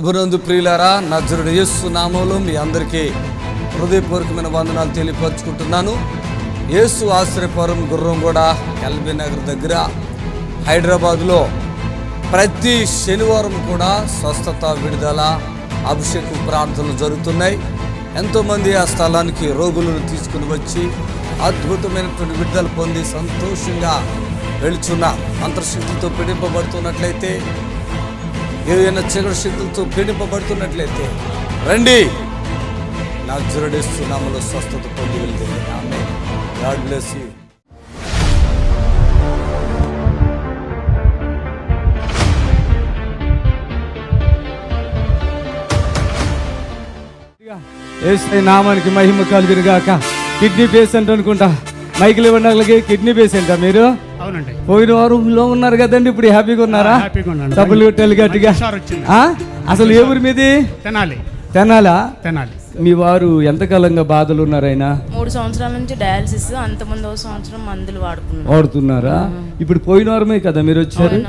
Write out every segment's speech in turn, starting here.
ప్రభునందు ప్రియులారా, నజరుడు యేసు నామములో మీ అందరికీ హృదయపూర్వకమైన వందనాలు తెలియపరుచుకుంటున్నాను. యేసు ఆశ్రయపురం గుర్రంగూడ ఎల్బీ నగర్ దగ్గర హైదరాబాద్లో ప్రతి శనివారం కూడా స్వస్థత, విడుదల, అభిషేకం ప్రార్థనలు జరుగుతున్నాయి. ఎంతోమంది ఆ స్థలానికి రోగులను తీసుకుని వచ్చి అద్భుతమైనటువంటి విడుదల పొంది సంతోషంగా వెళుచున్న అంతర్శక్తులతో పీడింపబడుతున్నట్లయితే, ఏదైనా చీకటి శక్తులతో పీడింపబడుతున్నట్లయితే రండి, నజరేయుడు యేసు నామములో స్వస్థత పొంది వెళ్తే. ఆమేన్. God bless you. యేసయ్య నామానికి మహిమ కలుగును గాక. కిడ్నీ పేషెంట్ అనుకుంటా, మైకిల్ ఇవ్వడానికి కిడ్నీ పేషెంటా మీరు? అవునండి. పోయిన వారంలో ఉన్నారు కదండి, ఇప్పుడు హ్యాపీగా ఉన్నారా? డబ్బులు కొట్టాలి గట్టిగా. అసలు ఏ ఊరి మీది? తెనాలా? తెనాలి. మీ వారు ఎంతకాలంగా బాధలు ఉన్నారైనా? 3 సంవత్సరాల నుంచి డయాలసిస్, అంతకుముందు 1 సంవత్సరం మందులు వాడుతున్నారా? ఇప్పుడు పోయిన వారమే కదా మీరు వచ్చారు.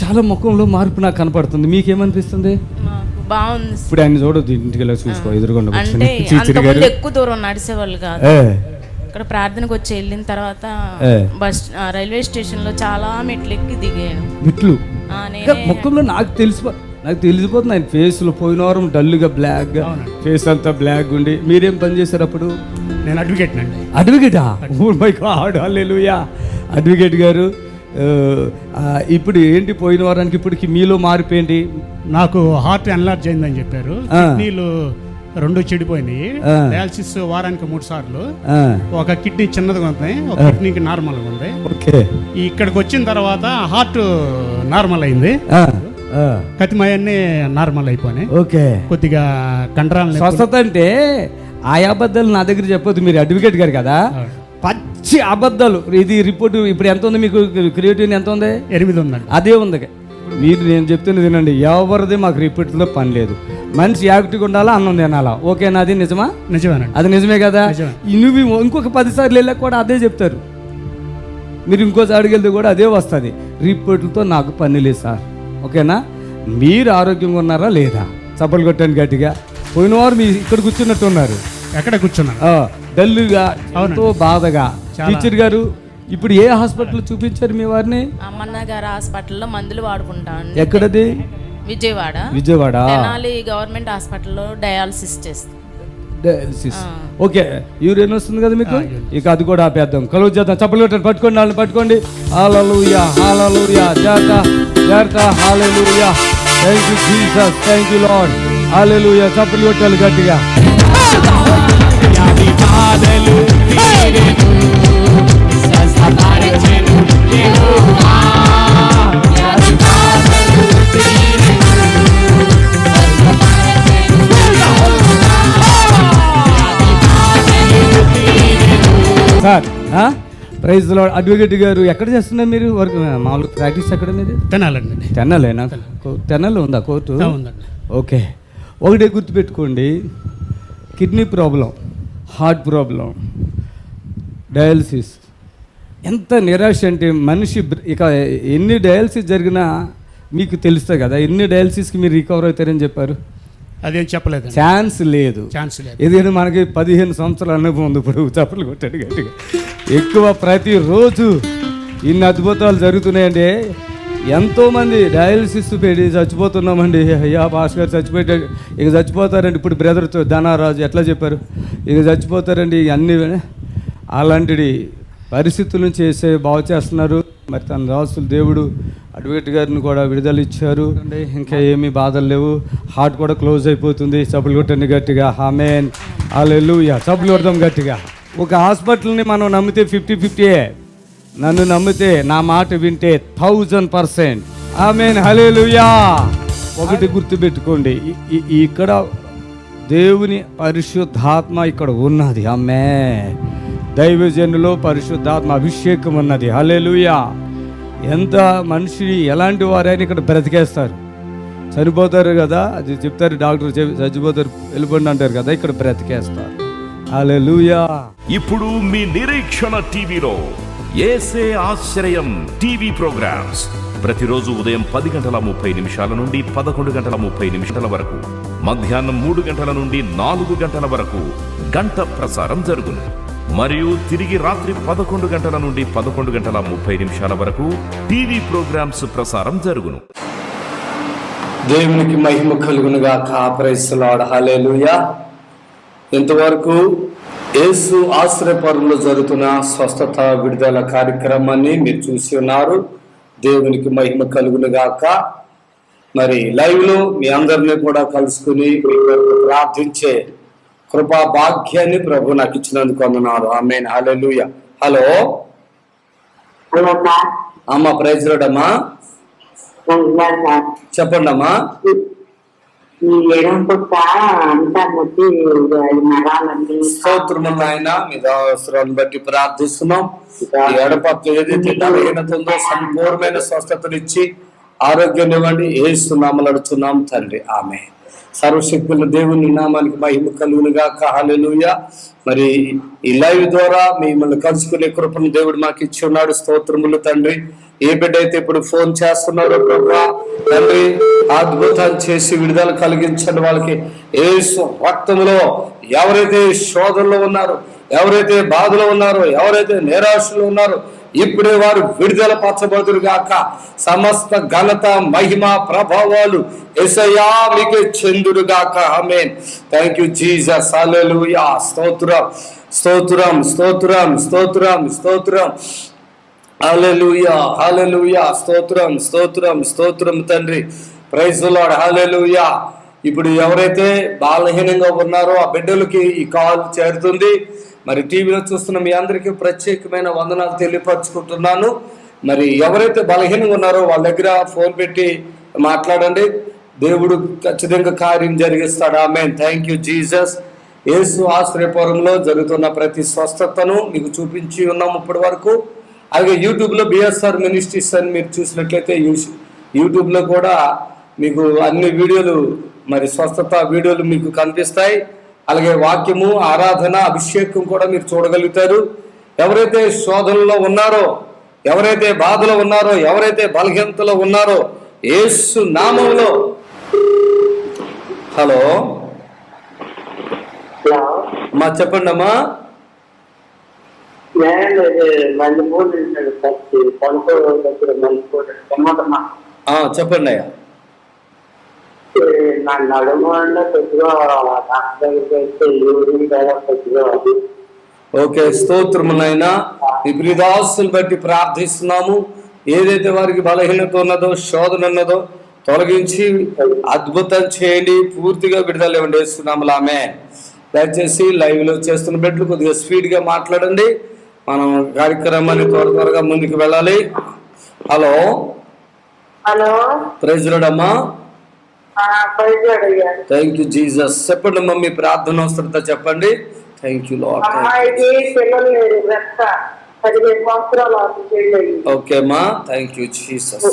చాలా ముఖంలో మార్పు నాకు కనపడుతుంది. మీకేమనిపిస్తుంది? బాగుంది. ఇప్పుడు ఆయన చూడదు, ఇంటికి వెళ్ళి చూసుకో, ఎదురుకుండా ఎక్కువ దూరం నడిచేవాళ్ళు కాదు. ఇక్కడ ప్రార్థనకు వచ్చి వెళ్ళిన తర్వాత రైల్వే స్టేషన్ లో చాలా మెట్లు ఎక్కి దిగాను. మెట్లు ముఖంలో నాకు తెలిసిపోతుంది. ఆయన ఫేస్ లో పోయిన వారం డల్గా బ్లాక్ గా, ఫేస్ అంతా బ్లాక్ ఉండి. మీరేం పని చేశారు అప్పుడు? నేను అడ్వకేట్ అండి. అడ్వకేటా? ఓ మై గాడ్, హల్లెలూయా. అడ్వకేట్ గారు, ఇప్పుడు ఏంటి పోయిన వారానికి ఇప్పటికి మీలో మార్పేంటి? నాకు హార్ట్ ఎన్లార్జ్ అయిందని చెప్పారు. కిడ్నీలు 2 చెడిపోయినాయి. డయాలసిస్ వారానికి 3 సార్లు. ఒక కిడ్నీ చిన్నదిగా ఉంది, ఒక కిడ్నీకి నార్మల్ గా ఉంది. ఇక్కడికి వచ్చిన తర్వాత హార్ట్ నార్మల్ అయింది, కతిమయన్ని నార్మల్ అయిపోయినాయి. ఓకే, కొద్దిగా కండరాలు స్వస్థత. అంటే ఆ అబద్ధాలు నా దగ్గర చెప్పొద్దు, మీరు అడ్వకేట్ గారు కదా. పచ్చి అబద్ధాలు. ఇది రిపోర్ట్ ఇప్పుడు ఎంత ఉంది మీకు? క్రియేటివిటీ ఎంత ఉంది? 8 ఉందండి. అదే ఉంది. మీరు నేను చెప్తున్నది వినండి, ఎవరిది మాకు రిపోర్ట్లో పని లేదు. మనిషి యాక్టివ్గా ఉండాలా, అన్నం తినాలా. ఓకేనా? అది నిజమా? నిజమేనండి. అది నిజమే కదా. నువ్వు ఇంకొక 10 సార్లు వెళ్ళాక కూడా అదే చెప్తారు. మీరు ఇంకోసారి అడిగెళ్తే కూడా అదే వస్తుంది. రిపోర్ట్లతో నాకు పని లేదు సార్. ఓకేనా? మీరు ఆరోగ్యంగా ఉన్నారా లేదా? చప్పలు కొట్టండి గట్టిగా. పోయిన వారు మీరు ఇక్కడ కూర్చున్నట్టు ఉన్నారు. ఎక్కడ కూర్చున్నారు? డల్లుగా, ఎంతో బాధగా. టీచర్ గారు, ఇప్పుడు ఏ హాస్పిటల్ చూపించారు మీ వారిని? అమ్మన్న గారి హాస్పిటల్లో మందులు వాడుకుంటాను. ఎక్కడది? విజయవాడ తెనాలి గవర్నమెంట్ హాస్పిటల్లో డయాలసిస్ చేస్తాం. ఓకే, యూరిన్ వస్తుంది కదా మీకు, ఇక అది కూడా ఆపేద్దాం. కలువ చేద్దాం. చప్పలు కొట్టండి, పట్టుకోండి, వాళ్ళని పట్టుకోండి. హల్లెలూయా, హల్లెలూయా, జాగ్రత్త, హల్లెలూయా. Thank you Jesus, thank you Lord, హల్లెలూయా. చప్పలు కొట్టాలి గట్టిగా. Sir, praise lord. అడ్వకేట్ గారు, ఎక్కడ చేస్తున్నారు మీరు వర్క్? మామూలుగా ప్రాక్టీస్ ఎక్కడ మీది? తెనాలండి. తెనాలేనా? తెనాల్లో ఉందా కోర్టు? ఉందండి. ఓకే, ఒకటే గుర్తుపెట్టుకోండి, kidney problem, heart problem, dialysis. ఎంత నిరాశ అంటే మనిషి ఇక ఎన్ని డయాలసిస్ జరిగినా మీకు తెలుస్తుంది కదా. ఎన్ని డయాలసిస్కి మీరు రికవర్ అవుతారని చెప్పారు? అదేం చెప్పలేదు. ఛాన్స్ లేదు. ఏదైనా మనకి 15 సంవత్సరాల అనుభవం ఉంది. ఇప్పుడు చప్పలు కొట్టాడు గట్టిగా. ఎక్కువ ప్రతిరోజు ఇన్ని అద్భుతాలు జరుగుతున్నాయండి. ఎంతోమంది డయాలసిస్ పెట్టి చచ్చిపోతున్నామండి. అయ్యా భాస్కర్ చచ్చిపోయాడు, ఇక చచ్చిపోతారండి. ఇప్పుడు బ్రదర్తో ధనారాజు ఎట్లా చెప్పారు, ఇక చచ్చిపోతారండి. అన్నీ అలాంటి పరిస్థితుల నుంచి చేసే బాగు చేస్తున్నారు. మరి తన రాసులు దేవుడు అడ్వకేట్ గారిని కూడా విడుదల ఇచ్చారు. ఇంకా ఏమీ బాధలు లేవు. హార్ట్ కూడా క్లోజ్ అయిపోతుంది. చప్పులు కొట్టండి గట్టిగా. ఆమేన్, హల్లెలూయా. చప్పులు కొడదాం గట్టిగా. ఒక హాస్పిటల్ని మనం నమ్మితే 50-50. నన్ను నమ్మితే, నా మాట వింటే 1000%. ఆమేన్, హల్లెలూయా. ఒకటి గుర్తుపెట్టుకోండి, ఇక్కడ దేవుని పరిశుద్ధాత్మ ఇక్కడ ఉన్నది. ఆమేన్. దైవజనులో పరిశుద్ధాత్మ అభిషేకం ఉన్నది. హల్లెలూయా. ఎంత మనిషి ఎలాంటి వారైనా ఇక్కడ బ్రతికేస్తారు. చనిపోతారు కదా, అది చెప్తారు డాక్టర్, చచ్చిపోతారు వెళ్ళిపోండి అంటారు కదా, ఇక్కడ బ్రతికేస్తారు. హల్లెలూయా. ఇప్పుడు మీ నిరీక్షణ టీవీలో యేసే ఆశ్రయం టీవీ ప్రోగ్రామ్స్ ప్రతిరోజు ఉదయం 10:30 నుండి 11:30 వరకు, మధ్యాహ్నం 3 గంటల నుండి 4 గంటల వరకు గంట ప్రసారం జరుగును. మరియు తిరిగి రాత్రి 11 గంటల నుండి 11:30 వరకు టీవీ ప్రోగ్రామ్స్ ప్రసారం జరుగును. దేవునికి మహిమ కలుగునుగాక. Praise the Lord. హల్లెలూయా. ఇంతవరకు యేసు ఆశ్రయపురంలో జరుగుతున్న స్వస్థత విడుదల కార్యక్రమాన్ని మీరు చూసి ఉన్నారు. దేవునికి మహిమ కలుగునుగాక. మరి లైవ్లో మీ అందరినీ కూడా కలుసుకుని మీ కొరకు ప్రార్థించే కృపా భాగ్యాన్ని ప్రభు నాకు ఇచ్చినందుకు వందనాలు. ఆమేన్. హల్లెలూయా. హలో అమ్మ, ప్రైజ్ లార్డ్ అమ్మా. చెప్పండి అమ్మా. స్తోత్రము నాయన, మీ అవసరాన్ని బట్టి ప్రార్థిస్తున్నాం. ఈ ఎడపక్క ఏదైతే బలహీనత ఉందో సంపూర్ణమైన స్వస్థతనిచ్చి ఆరోగ్యం ఇవ్వండి. యేసు నామములో అడుగుతున్నాం తండ్రి. ఆమేన్. సర్వశక్తుల దేవుని నామానికి మహిమ కలుగునుగాక. హల్లెలూయా. మరి ఈ లైవ్ ద్వారా మిమ్మల్ని కలుసుకునే కృపను దేవుడు మాకు ఇచ్చి ఉన్నాడు. స్తోత్రములు తండ్రి. ఏ బిడ్డ అయితే ఇప్పుడు ఫోన్ చేస్తున్నారో ప్రభువా తండ్రి, అద్భుతాలు చేసి విడుదల కలిగించండి. వాళ్ళకి యేసు రక్తంలో ఎవరైతే శోధనలో ఉన్నారో, ఎవరైతే బాధలో ఉన్నారో, ఎవరైతే నిరాశలో ఉన్నారో ఇప్పుడే వారు విడుదల పరచబడుదురు గాక. సమస్త ఘనత మహిమ ప్రభావాలు యేసయ్యా మీకే చెందురు గాక. ఆమేన్. Thank you Jesus. హల్లెలూయా. స్తోత్రం స్తోత్రం స్తోత్రం స్తోత్రం స్తోత్రం. హల్లెలూయా హల్లెలూయా. స్తోత్రం స్తోత్రం స్తోత్రం తండ్రి. Praise the Lord. హల్లెలూయా. ఇప్పుడు ఎవరైతే బలహీనంగా ఉన్నారో ఆ బిడ్డలకి ఈ కాల్ చేరుతుంది. మరి టీవీలో చూస్తున్న మీ అందరికీ ప్రత్యేకమైన వందనాలు తెలియపరచుకుంటున్నాను. మరి ఎవరైతే బలహీనంగా ఉన్నారో వాళ్ళ దగ్గర ఫోన్ పెట్టి మాట్లాడండి. దేవుడు ఖచ్చితంగా కార్యం జరిగిస్తాడు. ఆమేన్. Thank you Jesus. యేసు ఆశ్రయపురంలో జరుగుతున్న ప్రతి స్వస్థతను మీకు చూపించి ఉన్నాము ఇప్పటి వరకు. అలాగే యూట్యూబ్లో బిఎస్ఆర్ మినిస్ట్రీస్ అని మీరు చూసినట్లయితే యూట్యూబ్లో కూడా మీకు అన్ని వీడియోలు, మరి స్వస్థత వీడియోలు మీకు కనిపిస్తాయి. అలాగే వాక్యము, ఆరాధన, అభిషేకం కూడా మీరు చూడగలుగుతారు. ఎవరైతే శోధనలో ఉన్నారో, ఎవరైతే బాధలో ఉన్నారో, ఎవరైతే బలహీనతలో ఉన్నారో యేసు నామములో. హలో అమ్మా, చెప్పండి అమ్మా. చెప్పండి అయ్యా. నా నడుము కొద్దిగా ఓకే, స్తోత్రమునైనా మీ ప్రియదాసులు బట్టి ప్రార్థిస్తున్నాము. ఏదైతే వారికి బలహీనత ఉన్నదో, శోధన ఉన్నదో తొలగించి అద్భుతం చేయండి. పూర్తిగా విడుదల ఇవ్వండి యేసునామములో. ఆమేన్. దయచేసి లైవ్లో చేస్తున్న బిడ్డలు కొద్దిగా స్పీడ్గా మాట్లాడండి. మనం కార్యక్రమాన్ని త్వరగా ముందుకు వెళ్ళాలి. Hello hello. ప్రైజ్ లార్డ్ అమ్మా. Thank you Jesus. చెప్పండి అమ్మా, మీ ప్రార్థన అవసరత చెప్పండి. Thank you lord. ఓకే అమ్మా. Thank you Jesus.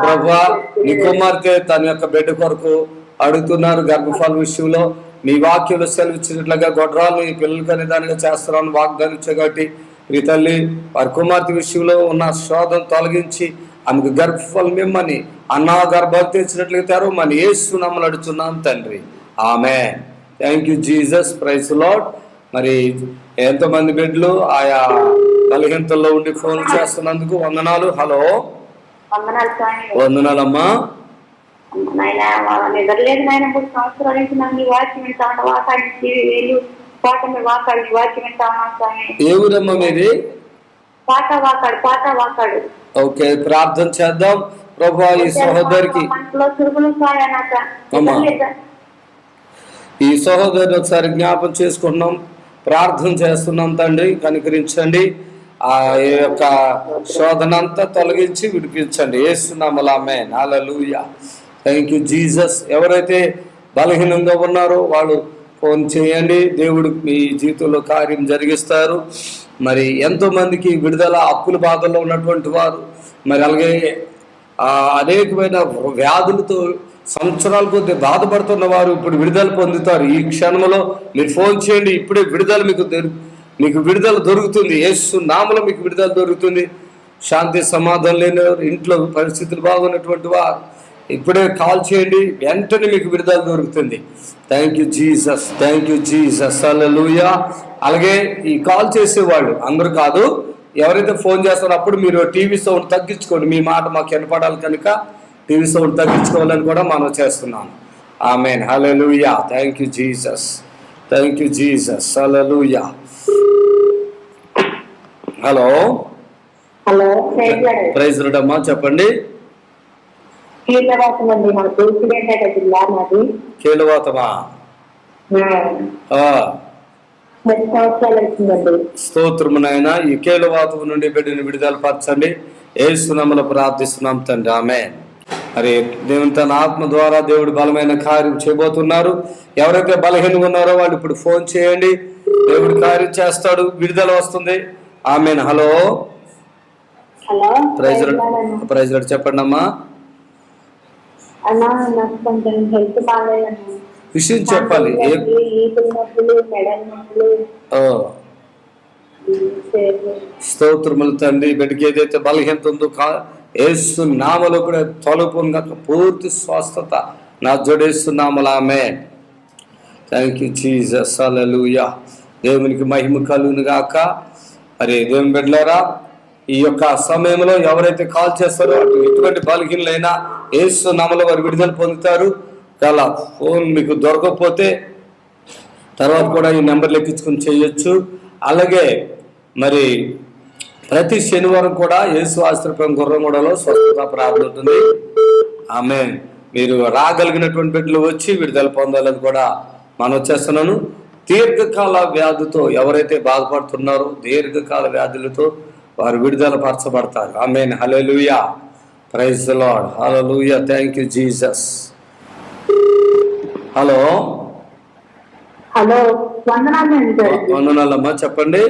ప్రభువా, నీ కుమార్తె తన యొక్క బిడ్డ కొరకు అడుగుతున్నారు గర్భఫల విషయంలో. మీ వాక్యంలో సెలవిచ్చినట్లుగా గొడ్రాలు నీ పిల్లలకి అనే దానిగా చేస్తున్నాను వాగ్దానం కాబట్టి మీ తల్లి వారి కుమార్తె విషయంలో ఉన్న శోధన తొలగించి ఆమెకు గర్భఫలం ఇమ్మని, అన్నా గర్భాలు తెచ్చినట్లుగా తెరవమని యేసు నామములో అడుగుతున్నాను తండ్రి. ఆమేన్. Thank you Jesus. Praise the Lord. మరి ఎంతోమంది బిడ్డలు ఆయా బలహీనతల్లో ఉండి ఫోన్ చేస్తున్నందుకు వందనాలు. హలో. వందనాలమ్మా. నిద్రలేదు నాయన. 3 సంవత్సరాల నుంచి నన్ను వాక్యం వింటాను, వాకాడి వేలు పాట వాకాడి వాక్యం వింటామా స్వామి. ఏ ఊరమ్మా మీది? పాట వాకాడు. ఓకే, ప్రార్థన చేద్దాం. ప్రభువా, ఈ సహోదరికి ఈ సహోదరిని ఒకసారి జ్ఞాపం చేసుకుంటున్నాం, ప్రార్థన చేస్తున్నాం. తండ్రి కనికరించండి. ఆ యొక్క శోధన అంతా తొలగించి విడిపించండి యేసు నామములో. ఆమేన్. హల్లెలూయా. Thank you Jesus. ఎవరైతే బలహీనంగా ఉన్నారో వాళ్ళు ఫోన్ చేయండి. దేవుడు మీ జీవితంలో కార్యం జరిగిస్తారు. మరి ఎంతోమందికి విడుదల, అప్పుల బాధల్లో ఉన్నటువంటి వారు, మరి అలాగే అనేకమైన వ్యాధులతో సంవత్సరాల కొద్ది బాధపడుతున్న వారు ఇప్పుడు విడుదల పొందుతారు. ఈ క్షణంలో మీరు ఫోన్ చేయండి, ఇప్పుడే విడుదల మీకు మీకు విడుదల దొరుకుతుంది. యేసు నామములో మీకు విడుదల దొరుకుతుంది. శాంతి సమాధానం లేని ఇంట్లో పరిస్థితులు బాగున్నటువంటి వారు ఇప్పుడే కాల్ చేయండి, వెంటనే మీకు విడుదల దొరుకుతుంది. Thank you Jesus, thank you Jesus, హల్లెలూయా. అలాగే ఈ కాల్ చేసేవాళ్ళు అందరూ కాదు, ఎవరైతే ఫోన్ చేస్తారో అప్పుడు మీరు టీవీ సౌండ్ తగ్గించుకోండి. మీ మాట మాకు వినపడాలి కనుక టీవీ సౌండ్ తగ్గించుకోవాలని కూడా మనం చేస్తున్నాం. ఆమేన్, హల్లెలూయా. Thank you Jesus, thank you Jesus, హల్లెలూయా. హలో, హలో, ప్రైజ్ లార్డ్ అమ్మా, చెప్పండి. కీలవాతం అండి, మనకు సూర్యాపేట జిల్లా మాది. కీలవాతమా? 10 సంవత్సరాలు అవుతుందండి. స్తోత్రము నాయన. ఈ కీలవాతం నుండి బిడ్డను విడుదల పరచండి, యేసు నామములో ప్రార్థిస్తున్నాం తండ్రి, ఆమేన్. మరి దేవుని తన ఆత్మ ద్వారా దేవుడు బలమైన కార్యం చేయబోతున్నారు. ఎవరైతే బలహీనంగా ఉన్నారో వాళ్ళు ఇప్పుడు ఫోన్ చేయండి, దేవుడు కార్యం చేస్తాడు, విడుదల వస్తుంది. ఆమేన్. హలో, హలో, ప్రైజ్ లార్డ్ చెప్పండి అమ్మా. అన్నా, నాకు కొంచెం హెల్త్ బాగాలేదన్నా. విషయం చెప్పాలి. నొప్పులు, మెడల్ నొప్పులు. స్తోత్రములు తండ్రి. బిడ్డకి ఏదైతే బలహీనత ఉందో యేసు నామములో కూడా తొలగిపోను గాక, పూర్తి స్వస్థత నా జోడేసు నామములో, ఆమేన్. థ్యాంక్ యూ జీసస్, హల్లెలూయా. దేవునికి మహిమ కలుగును గాక. మరి దేవుని బిడ్డలారా, ఈ యొక్క సమయంలో ఎవరైతే కాల్ చేస్తారో అటు ఎటువంటి బలహీనులైనా యేసు నామములో వారు విడుదల పొందుతారు. అలా ఫోన్ మీకు దొరకకపోతే తర్వాత కూడా ఈ నెంబర్లు ఎక్కించుకొని చేయొచ్చు. అలాగే మరి ప్రతి శనివారం కూడా యేసు ఆశ్రయం గుర్రంగూడలో స్వస్థత ప్రార్థన ఉంటుంది. ఆమేన్. మీరు రాగలిగినటువంటి బిడ్డలు వచ్చి విడుదల పొందాలని కూడా మనం చేస్తున్నాను. దీర్ఘకాల వ్యాధితో ఎవరైతే బాధపడుతున్నారో దీర్ఘకాల వ్యాధులతో వారు విడుదల పరచబడతారు. ఆమేన్, హల్లెలూయా. ప్రైజ్ ది లార్డ్, హల్లెలూయా. Thank you Jesus. Hello, hello, వందనాలండి. వందనాలమ్మా, చెప్పండి.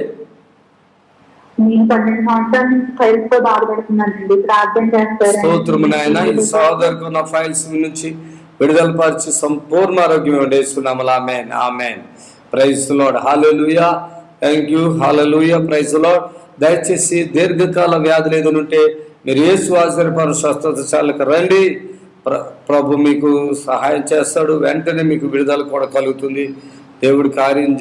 నేను 12 సంవత్సరాల నుంచి ఫైల్స్ తో బాధపడుతున్నానండి, ప్రార్థన చేస్తారు. స్తోత్రము నాయన. ఈ సహోదరుకు ఉన్న ఫైల్స్ నుంచి విడుదల పరిచి సంపూర్ణ ఆరోగ్యం ఉండేస్తున్నాము. ఆమేన్, ఆమేన్. ప్రైజ్ ది లార్డ్, హల్లెలూయా. థ్యాంక్ యూ, హల్లెలూయా. Praise the Lord. దయచేసి దీర్ఘకాల వ్యాధులు ఏదైనా ఉంటే మీరు యేసు ఆశ్రయ స్వస్థతశాలకు రండి. ప్రభు మీకు సహాయం చేస్తాడు. వెంటనే మీకు విడుదల కూడా కలుగుతుంది. దేవుడి కార్యం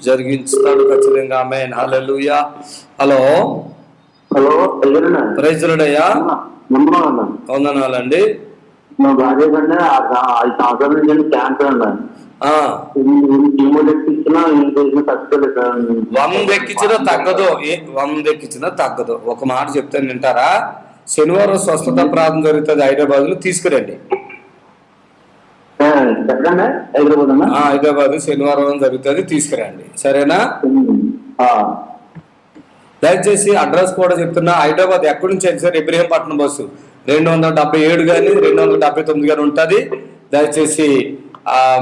జరిగించుతాడు ఖచ్చితంగా. ఆమేన్, హల్లెలూయా. Hello, hello, praise the Lord అయ్యా. వందనాలండి. మా భార్య కంటే 5 సంవత్సరాల నుంచి క్యాన్సర్ అన్నా. 100 ఎక్కించినా తగ్గదు, 100 ఎక్కించినా తగ్గదు. ఒక మాట చెప్తాను, వింటారా? శనివారం స్వస్థత ప్రార్థన జరుగుతుంది హైదరాబాద్ లో, తీసుకురండి. హైదరాబాద్ శనివారం జరుగుతుంది, తీసుకురండి. సరేనా? దయచేసి అడ్రస్ కూడా చెప్తున్నా. హైదరాబాద్ ఎక్కడి నుంచి అయితే సార్, ఇబ్రహీంపట్నం బస్సు 277 కానీ 279 కానీ ఉంటుంది. దయచేసి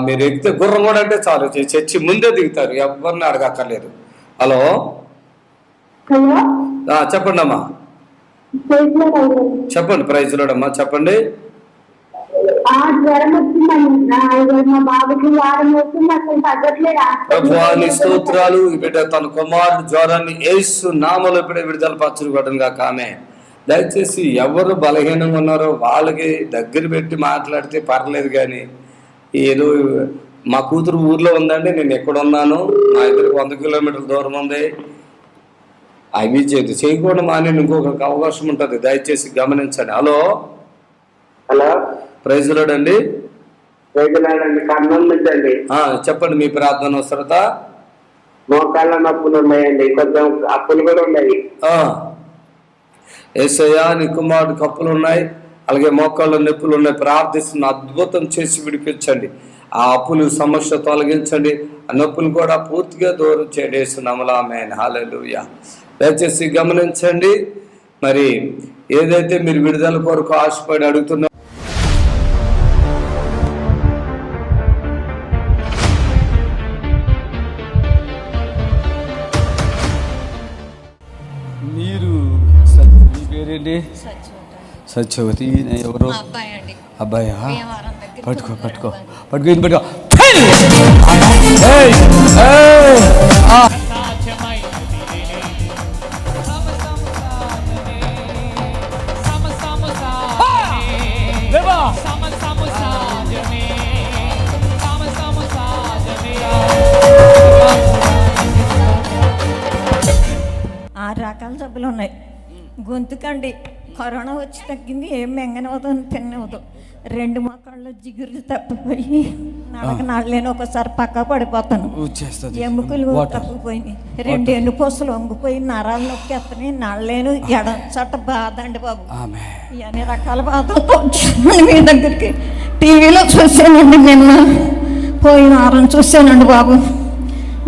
మీరు ఎక్కితే గుర్రం కూడా అంటే చాలు, చర్చి ముందే దిగుతారు, ఎవరిని అడగక్కర్లేదు. హలో, చెప్పండి అమ్మా, చెప్పండి. ప్రైజ్ లార్డ్ అమ్మా, చెప్పండి. జ్వరం వచ్చిందండి మా బాబుకి, వారం వచ్చింది, అసలు తగ్గట్లేదు. ప్రభువాని స్తోత్రాలు. బిడ్డ తన కుమారుడు జ్వరాన్ని యేసు నామములో ఇప్పుడే విడుదల పరచుకోవడం కాక. ఆమె దయచేసి ఎవరు బలహీనంగా ఉన్నారో వాళ్ళకి దగ్గర పెట్టి మాట్లాడితే పర్లేదు. కానీ ఏదో మా కూతురు ఊర్లో ఉందండి, నేను ఎక్కడ ఉన్నాను, నా ఇద్దరికి 100 కిలోమీటర్ల దూరం ఉంది, అవి చేయకుండా మానే ఇంకొక అవకాశం ఉంటుంది. దయచేసి గమనించండి. హలో, హలో, ప్రైజ్ లార్డ్ అండి. కర్నూలు నుంచి అండి. చెప్పండి మీ ప్రార్థన అవసరత. మోకాళ్ళ నొప్పులు ఉన్నాయండి, కొంచెం అప్పులు కూడా ఉన్నాయి. యేసయ్యా, నీ కుమారుడు కప్పులు ఉన్నాయి, అలాగే మోకాళ్ళ నొప్పులు ఉన్నాయి. ప్రార్థిస్తున్న అద్భుతం చేసి విడిపించండి. ఆ అప్పులు సమస్య తొలగించండి. ఆ నొప్పులు కూడా పూర్తిగా దూరం చేస్తున్నాము. ఆమేన్, హల్లెలూయా. దయచేసి గమనించండి. మరి ఏదైతే మీరు విడుదల కొరకు ఆశపడి అడుగుతున్నా మీరు మీ పేరేంటి? సత్యవతి. ఎవరు? అబ్బాయా? పట్టుకో పట్టుకో పట్టుకో. 6 రకాల జబ్బులు ఉన్నాయి. గొంతుకండి కరోనా వచ్చి తగ్గింది, ఏం మెంగనవదు తిన్నవదు. 2 మోకాళ్ళు జిగురు తప్పిపోయి నడలేని, ఒకసారి పక్క పడిపోతాను. ఎముకలు తప్పిపోయినాయి, 2 ఎన్నుపూసలు వంగిపోయి నరాలు నొక్కేస్తున్నాయి, నడలేను, ఎడం చట్ట బాధ అండి బాబు. అన్ని రకాల బాధలతో వచ్చాను మీ దగ్గరికి. టీవీలో చూసానండి, నిన్న పోయిన వారం చూశానండి బాబు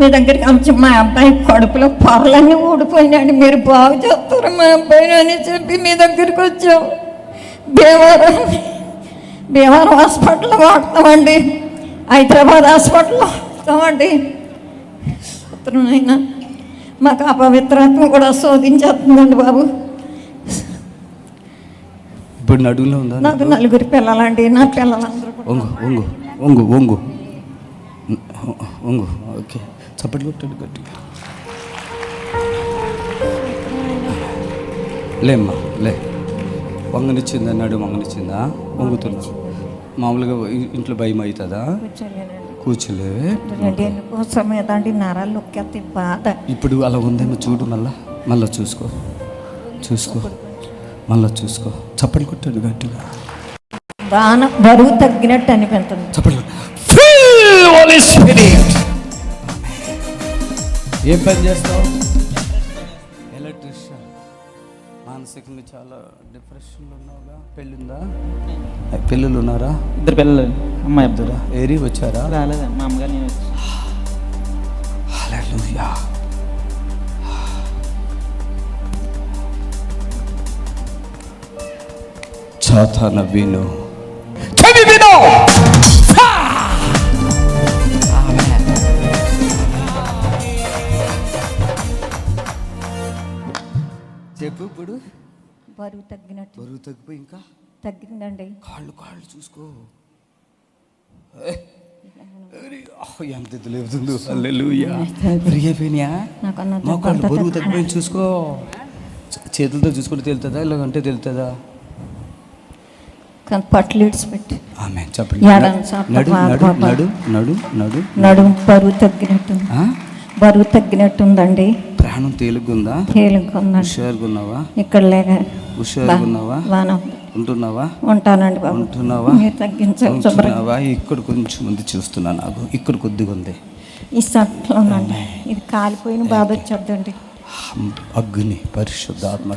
మీ దగ్గరికి వచ్చి. మా అబ్బాయి కడుపులో పొరలన్నీ ఊడిపోయినాయండి, మీరు బాగు చేస్తారు మా అబ్బాయిని అని చెప్పి మీ దగ్గరికి వచ్చాం. భీమవరం హాస్పిటల్లో వాడతామండి, హైదరాబాద్ హాస్పిటల్లో వాడతామండి. అయినా మాకు అపవిత్రాత్మ కూడా శోధించేస్తుందండి బాబు. ఇప్పుడు నడువులో ఉందా? నాకు 4 పిల్లలండి, నా పిల్లలందరూ ఒంగు. ఓకే, చప్పట్లు కొట్టాడు గట్టిగా. లేమ్మా లే. వంగనిచ్చిందా? నడు వంగనిచ్చిందా? వంగుతున్నా. మామూలుగా ఇంట్లో భయం అవుతుందా? కూర్చోలేవే. కోసం ఏదండి నరాలు నొక్కేస్తే బాధ. ఇప్పుడు అలా ఉందేమో చూడు, మళ్ళా చూసుకో. మళ్ళా చూసుకో. చప్పట్లు కొట్టాడు గట్టిగా. బరువు తగ్గినట్టు అనిపిస్తుంది. చప్పట్లు. ఏం పని చేస్తావు? ఎలక్ట్రీషియన్. మానసికంగా చాలా డిప్రెషన్లో ఉన్నావుగా. పెళ్ళిందా? పిల్లలు ఉన్నారా? 2 పిల్లలు, అమ్మాయి అబ్దురా. ఏరి వచ్చారా? రాలేదా, మా అమ్మగారు నేను వచ్చి. హల్లెలూయా. సాతాన విను, చెవి విను. చెప్పు. ఇప్పుడు బరువు తగ్గినట్టు. బరువు తగ్గిపోయి ఇంకా తగ్గిందండి. కాళ్ళు చూసుకో. ఎంత లేవుతుందో. హల్లెలూయా. ఫ్రీగా మోకాళ్ళు బరువు తగ్గిపోయి చూసుకో. చేతులతో చూసుకుంటే తెలుతుందా, ఇలాగంటే తెలుతుందా? పట్లు ఇడిచిపెట్టి. ఆమె చెప్పండి. నడు బరువు తగ్గినట్టుందండి. ప్రాణం తేలిగ్గుందా? హుషారుగున్నావా? ఇక్కడ లేక హుషారుగున్నావా? ఉంటున్నావా? ఉంటానండి బాబు. ఉంటున్నావా? తగ్గించావా? ఇక్కడ కొంచెం ముందు చూస్తున్నా, నాకు ఇక్కడ కొద్దిగా ఉంది. ఈ సట్లోనండి ఇది కాలిపోయిన బాధ వచ్చేద్దండి. అగ్ని పరిశుద్ధాత్మ.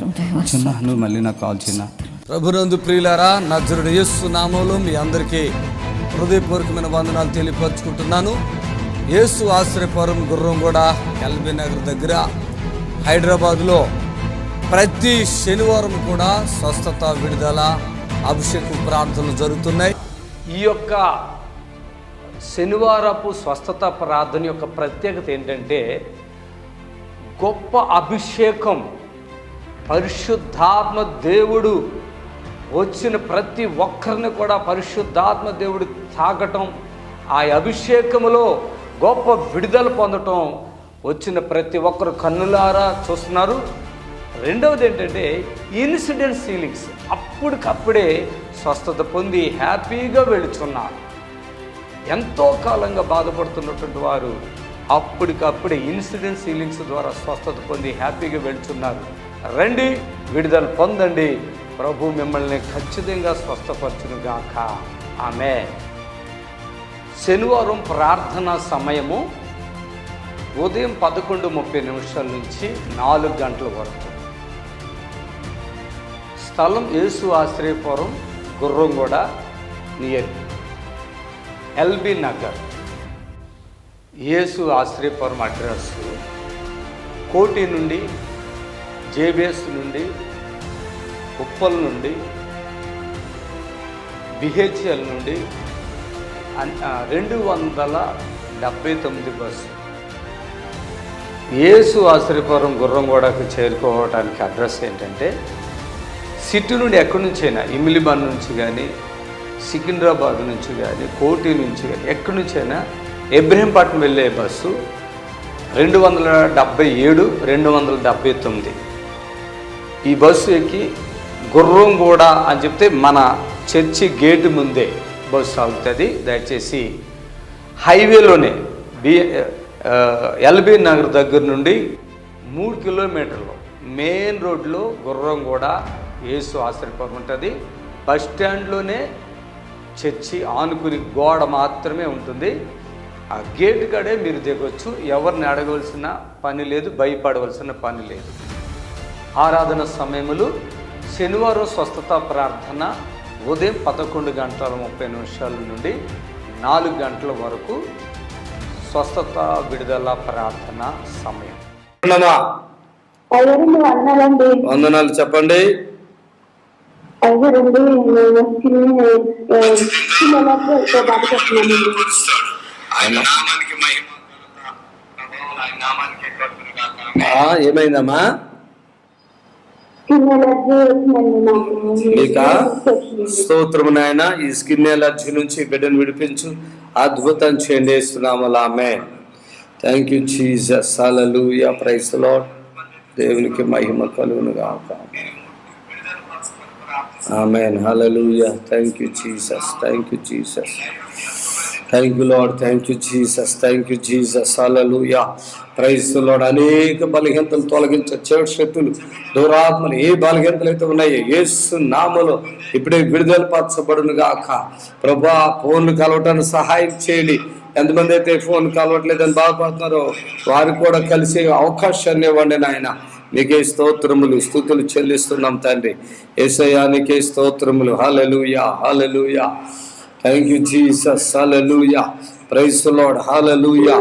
చిన్న నువ్వు మళ్ళీ నాకు కాల్ చిన్న. ప్రభునందు ప్రియులారా, నజరుడు యేసు నామములో మీ అందరికీ హృదయపూర్వకమైన వందనాలు తెలియపరుచుకుంటున్నాను. యేసు ఆశ్రయపురం గుర్రంగూడ ఎల్బీ నగర్ దగ్గర హైదరాబాద్లో ప్రతి శనివారం కూడా స్వస్థత, విడుదల, అభిషేకం ప్రార్థనలు జరుగుతున్నాయి. ఈ యొక్క శనివారపు స్వస్థత ప్రార్థన యొక్క ప్రత్యేకత ఏంటంటే, గొప్ప అభిషేకం, పరిశుద్ధాత్మ దేవుడు వచ్చిన ప్రతి ఒక్కరిని కూడా పరిశుద్ధాత్మ దేవుడు తాకటం, ఆ అభిషేకములో గొప్ప విడుదల పొందటం వచ్చిన ప్రతి ఒక్కరు కన్నులారా చూస్తున్నారు. రెండవది ఏంటంటే ఇన్సిడెంట్ హీలింగ్స్. అప్పటికప్పుడే స్వస్థత పొంది హ్యాపీగా వెళుచున్నారు. ఎంతో కాలంగా బాధపడుతున్నటువంటి వారు అప్పటికప్పుడే ఇన్సిడెంట్ హీలింగ్స్ ద్వారా స్వస్థత పొంది హ్యాపీగా వెళుచున్నారు. రండి, విడుదల పొందండి. ప్రభు మిమ్మల్ని ఖచ్చితంగా స్వస్థపరచును గాక. ఆమె శనివారం ప్రార్థనా సమయము ఉదయం 11:30 నుంచి 4 గంటల వరకు. స్థలం యేసు ఆశ్రయపురం గుర్రంగూడ నియర్ ఎల్బీ నగర్. యేసు ఆశ్రయపురం అడ్రస్ కోటి నుండి, జేబిఎస్ నుండి, ఉప్పల్ నుండి, బిహెచ్ఎల్ నుండి 279 బస్సు. యేసు ఆశ్రయపురం గుర్రంగూడకు చేరుకోవడానికి అడ్రస్ ఏంటంటే, సిటీ నుండి ఎక్కడి నుంచైనా, ఇమిలిబాన్ నుంచి కానీ, సికింద్రాబాద్ నుంచి కానీ, కోటి నుంచి కానీ, ఎక్కడి నుంచైనా ఇబ్రహీంపట్నం వెళ్ళే బస్సు 277, 279. ఈ బస్సు ఎక్కి గుర్రంగూడ అని చెప్తే మన చర్చి గేటు ముందే బస్సు ఆగుతుంది. దయచేసి హైవేలోనే ఎల్బీ నగర్ దగ్గర నుండి 3 కిలోమీటర్లు మెయిన్ రోడ్లో గుర్రం కూడా యేసు ఆశ్రయపురం ఉంటుంది. బస్ స్టాండ్లోనే చర్చి ఆనుకుని గోడ మాత్రమే ఉంటుంది. ఆ గేట్ కాడే మీరు దిగొచ్చు. ఎవరిని అడగవలసిన పని లేదు, భయపడవలసిన పని లేదు. ఆరాధన సమయములు శనివారం స్వస్థత ప్రార్థన ఉదయం 11:30 నుండి 4 గంటల వరకు స్వస్థత విడుదల ప్రార్థన సమయం. వందనాలు చెప్పండి. ఏమైందమ్మా? మీకా స్తోత్రము నాయన. ఈ స్కిన్ ఎలర్జీ నుంచి బిడ్డను విడిపించు, అద్భుతం చేయండి యేసునామములో. ఆమేన్. Thank you Jesus. హల్లెలూయా. Praise the Lord. దేవునికి మహిమ కలుగును గాక. ఆమేన్. హల్లెలూయా. Thank you Jesus. Thank you Jesus. Thank you Lord. Thank you Jesus. Thank you Jesus. హల్లెలూయా. Praise the Lord. అనేక బలహీనతలు తొలగించే చెడు శక్తులు, దురాత్మలు, ఏ బలహీనతలు అయితే ఉన్నాయో యేసు నామములో ఇప్పుడే విడుదల పరచబడును గాక. ప్రభువా, ఫోన్లు కలవటానికి సహాయం చేయండి. ఎంతమంది అయితే ఫోన్ కలవట్లేదని బాధపడుతున్నారో వారికి కూడా కలిసే అవకాశాన్ని ఇవ్వండి నాయన. నీకే స్తోత్రములు, స్తుతులు చెల్లిస్తున్నాం తండ్రి. యేసయ్యా నీకే స్తోత్రములు. హల్లెలూయా. హల్లెలూయా. Thank you Jesus. హల్లెలూయా. Praise the Lord. హల్లెలూయా.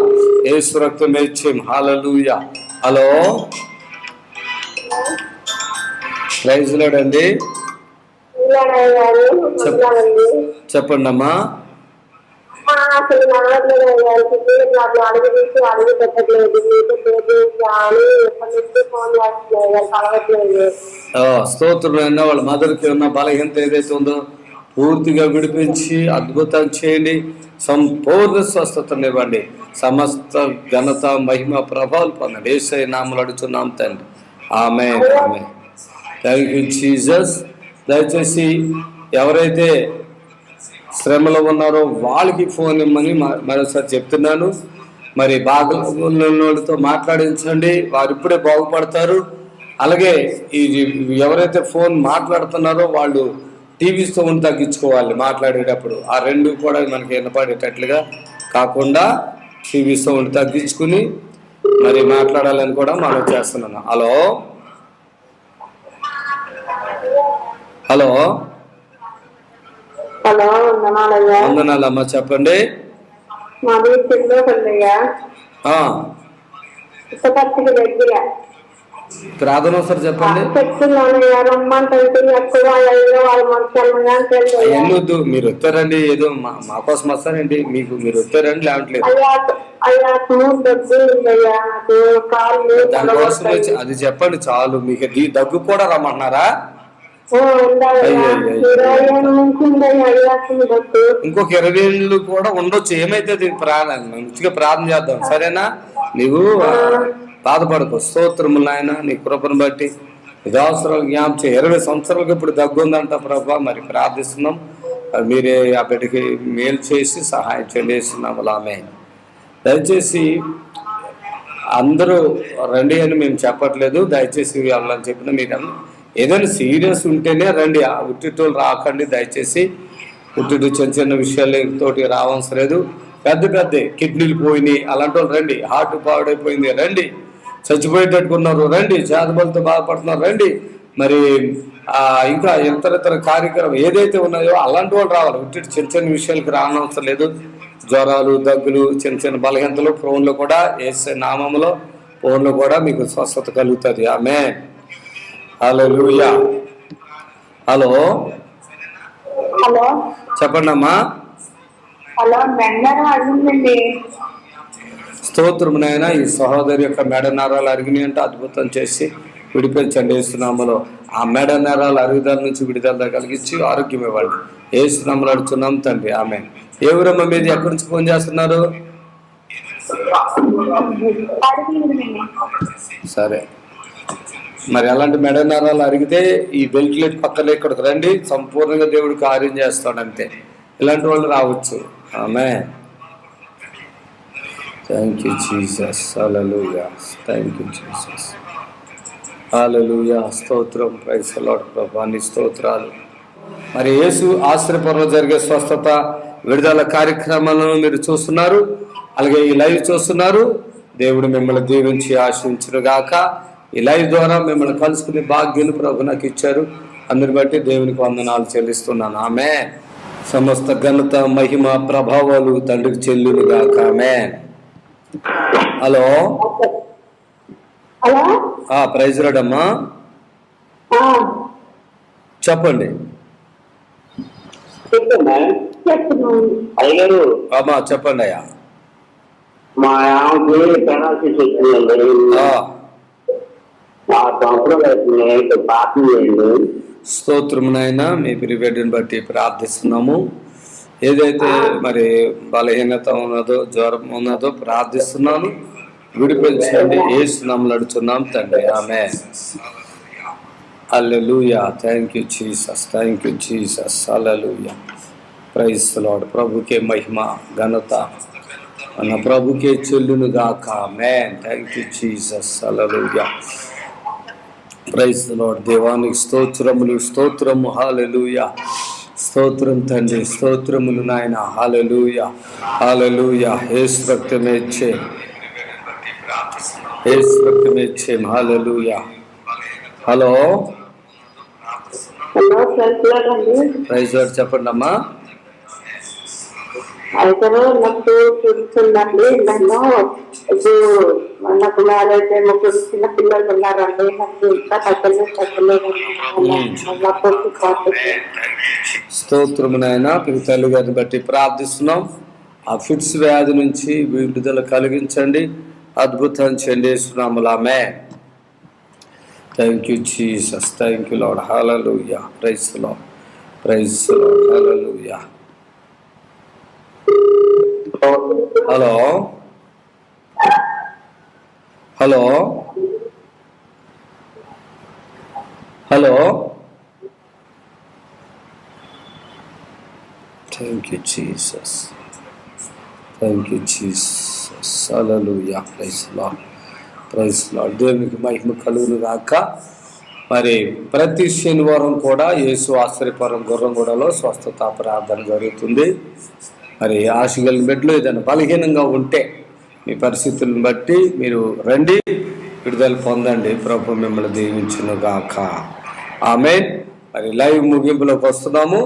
యేసు రక్తమే జయం. హల్లెలూయా. హలో, ప్రైజ్ ది లార్డ్ అండి. చెప్పండి అమ్మా. స్తోత్రం. వాళ్ళ మదర్కి ఉన్న బలహీనత ఏదైతే ఉందో పూర్తిగా విడిపించి అద్భుతం చేయండి. సంపూర్ణ స్వస్థతనివ్వండి. సమస్త ఘనత, మహిమ, ప్రభావాలు పొందండి. యేసయ్య నామములో అడుగుతున్నాం తండ్రి. ఆమేన్. ఆమేన్. Thank you Jesus. దయచేసి ఎవరైతే శ్రమలో ఉన్నారో వాళ్ళకి ఫోన్ ఇమ్మని మరోసారి చెప్తున్నాను. మరి బాధలతో మాట్లాడించండి, వారు ఇప్పుడే బాగుపడతారు. అలాగే ఈ ఎవరైతే ఫోన్ మాట్లాడుతున్నారో వాళ్ళు టీవీ సౌండ్ తగ్గించుకోవాలి మాట్లాడేటప్పుడు. ఆ రెండు కూడా మనకి వినపడేటట్లుగా కాకుండా టీవీ సౌండ్ తగ్గించుకుని మరి మాట్లాడాలని కూడా మనం చేస్తున్నాను. Hello, hello. వందనాలమ్మా. చెప్పండి. ప్రార్థన ఒకసారి చెప్పండి. ఎన్నొద్దు, మీరు వస్తారండి. ఏదో మా కోసం వస్తారండి. మీకు మీరు వస్తారండి, లేవట్లేదు. దానికోసం అది చెప్పండి చాలు. మీకు దగ్గు కూడా రమ్మంటున్నారా? ఇంకొక 20 ఏళ్ళు కూడా ఉండొచ్చు. ఏమైతే మంచిగా ప్రార్థన చేద్దాం, సరేనా? నీవు బాధపడకు. స్తోత్రములు నాయన, నీ కృపను బట్టి విధావసరాలు జ్ఞాపం చేయి. 20 సంవత్సరాలకు ఇప్పుడు దగ్గు ఉందంట ప్రభా. మరి ప్రార్థిస్తున్నాం, మీరే ఆ బిడ్డకి మేలు చేసి సహాయం చేస్తున్నాము. ఆమేన్. దయచేసి అందరూ రండి అని మేము చెప్పట్లేదు, దయచేసి వెళ్ళని చెప్పిన మీరు ఏదైనా సీరియస్ ఉంటేనే రండి. ఉట్టిటోళ్ళు రాకండి దయచేసి. ఉట్టిటు చిన్న చిన్న విషయాలతోటి రావసరం లేదు. పెద్ద పెద్ద కిడ్నీలు పోయినాయి అలాంటి వాళ్ళు రండి. హార్ట్ పాడైపోయింది రండి. చచ్చిపోయేటట్టుకున్నారు రండి. చేతబలతో బాధపడుతున్నారు రండి. మరి ఇంకా ఇతర కార్యక్రమం ఏదైతే ఉన్నాయో అలాంటి వాళ్ళు రావాలి. ఉట్టి చిన్న చిన్న విషయాలకు రానవసరం లేదు. జ్వరాలు, దగ్గులు, చిన్న చిన్న బలహీనతలు ఫోన్లో కూడా యేసు నామములో ఫోన్లో కూడా మీకు స్వస్థత కలుగుతుంది. ఆమేన్. హల్లెలూయా. Hello, hello. చెప్పండి అమ్మా. హలో, అడిగిందండి. స్తోత్రం నాయన. ఈ సహోదరి యొక్క మెడ నరాలు అరిగినాయి అంటే అద్భుతం చేసి విడిపించండి యేసునామములో. ఆ మెడ నరాలు అరుగుదల నుంచి విడుదల కలిగించి ఆరోగ్యం ఇవ్వండి. యేసునామములో అడుగుతున్నాం తండ్రి. ఆమేన్. ఏ ఊరమ్మ మీద ఎక్కడి నుంచి ఫోన్ చేస్తున్నారు? సరే, మరి అలాంటి మెడ నరాలు అరిగితే ఈ వెంటిలేట్ పక్కన ఇక్కడికి రండి. సంపూర్ణంగా దేవుడు కార్యం చేస్తాడు అంతే. ఇలాంటి వాళ్ళు రావచ్చు. ఆమేన్. Thank you Jesus. హల్లెలూయా. Thank you Jesus. హల్లెలూయా, స్తోత్రం. ప్రైజ్ ది లార్డ్ ప్రభువా, నీ స్తోత్రాలు. మరి యేసు ఆశ్రయపురంలో జరిగే స్వస్థత విడుదల కార్యక్రమాలను మీరు చూస్తున్నారు, అలాగే ఈ లైవ్ చూస్తున్నారు. దేవుడు మిమ్మల్ని దీవించి ఆశీర్వదించుగాక. ఈ లైవ్ ద్వారా మిమ్మల్ని కలుసుకునే భాగ్యులు ప్రభు నాకు ఇచ్చారు. అందరిని బట్టి దేవునికి వందనాలు చెల్లిస్తున్నాను. ఆమేన్. సమస్త ఘనత మహిమ ప్రభావాలు తండ్రికి చెల్లునుగాక. ఆమేన్. హలో, హలో, ప్రైజ్ లార్డ్ అమ్మా, చెప్పండి. అయ్యారు అమ్మా చెప్పండి అయ్యా. మా ఆమెకి పెనాల్టీస్ వచ్చిందండి. ఆ, 6 సంవత్సరాలు అవుతుంది. పాపం చేయండి. స్తోత్రం నాయన, మీ ప్రిపేర్ని బట్టి ప్రార్థిస్తున్నాము. ఏదైతే మరి బలహీనత ఉన్నదో, జ్వరం ఉన్నదో ప్రార్థిస్తున్నాను. విడిపించండి, యేసు నామములో అడుగుచున్నాం తండ్రి. ఆమేన్. హల్లెలూయా. Thank you Jesus, thank you Jesus. హల్లెలూయా. Praise the Lord. ప్రభుకే మహిమ ఘనత మన ప్రభుకే చెల్లును గాక. ఆమేన్. Thank you Jesus. హల్లెలూయా. Praise the Lord. దేవానికి స్తోత్రములు, స్తోత్రము. హల్లెలూయా. స్తోత్రం తండ్రి, స్తోత్రములు నాయన. హల్లెలూయా, హల్లెలూయా. యేసు రక్తమే ఇచ్చే, యేసు రక్తమే ఇచ్చే. హల్లెలూయా. హలో, హలో, ప్రైజ్ అండి. Praise lord. చెప్పండి అమ్మా. అయితే నాకు చూస్తుందండి. నాకు మ్యారేజ్ ముగ్గురు చిన్న పిల్లలు ఉన్నారండి. నాకు ఇంకా తగ్గలేదు. స్తోత్రము నాయన. పిల్ల తల్లి గారిని బట్టి ప్రార్థిస్తున్నాం. ఆ ఫిట్స్ వ్యాధి నుంచి విడుదల కలిగించండి, అద్భుతం చేయండి యేసు నామములో. ఆమేన్. Thank you Jesus, thank you Lord. హల్లెలూయా. Praise the Lord, praise the Lord. హల్లెలూయా. Hello, hello, hello. Thank you Jesus, thank you Jesus. హల్లెలూయా. Praise the Lord, praise the Lord. దేవునికి మహిమ కలుగును గాక. మరి ప్రతి శనివారం కూడా యేసు ఆశ్రయపురం గుర్రంగూడలో స్వస్థత ప్రార్థన జరుగుతుంది. మరి ఆశగలిగిన బిడ్డలు ఏదైనా బలహీనంగా ఉంటే మీ పరిస్థితులను బట్టి మీరు రండి, విడుదల పొందండి. ప్రభు మిమ్మల్ని దీవించును గాక. ఆమేన్. మరి లైవ్ ముగింపులోకి వస్తున్నాము.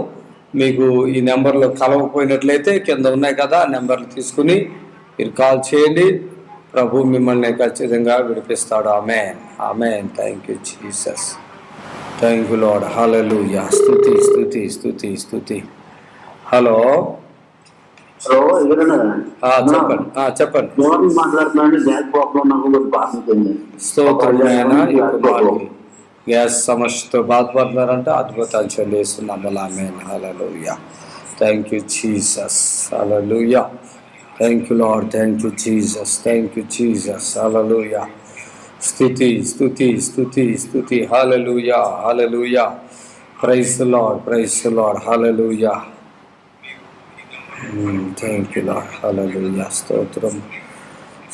మీకు ఈ నెంబర్లో కలవకపోయినట్లయితే కింద ఉన్నాయి కదా, ఆ నెంబర్లు తీసుకుని మీరు కాల్ చేయండి. ప్రభు మిమ్మల్ని ఖచ్చితంగా విడిపిస్తాడు. ఆమేన్, ఆమేన్. Thank you Jesus, thank you Lord. హల్లెలూయా. స్తుతి, స్తుతి, స్తుతి, స్తుతి. హలో, చెప్పండి. చెప్పండి. మాట్లాడుతున్నాను. గ్యాస్ ప్రాబ్లం నాకు బాగుంటుంది. స్తోత్రం నాయన. ఇప్పుడు గ్యాస్ సమస్యతో బాధపడుతున్నారంటే అద్భుతాలు చెల్లిస్తున్నాము. ఆమేన్. హల్లెలూయా. Thank you Jesus. హల్లెలూయా. Thank you Lord, thank you Jesus, thank you Jesus. హల్లెలూయా. స్తుతి, స్తుతి, స్తుతి, స్తుతి. హల్లెలూయా, హల్లెలూయా. Praise the Lord, praise the Lord. హల్లెలూయా. Thank you Lord. హల్లెలూయా. స్తోత్రం,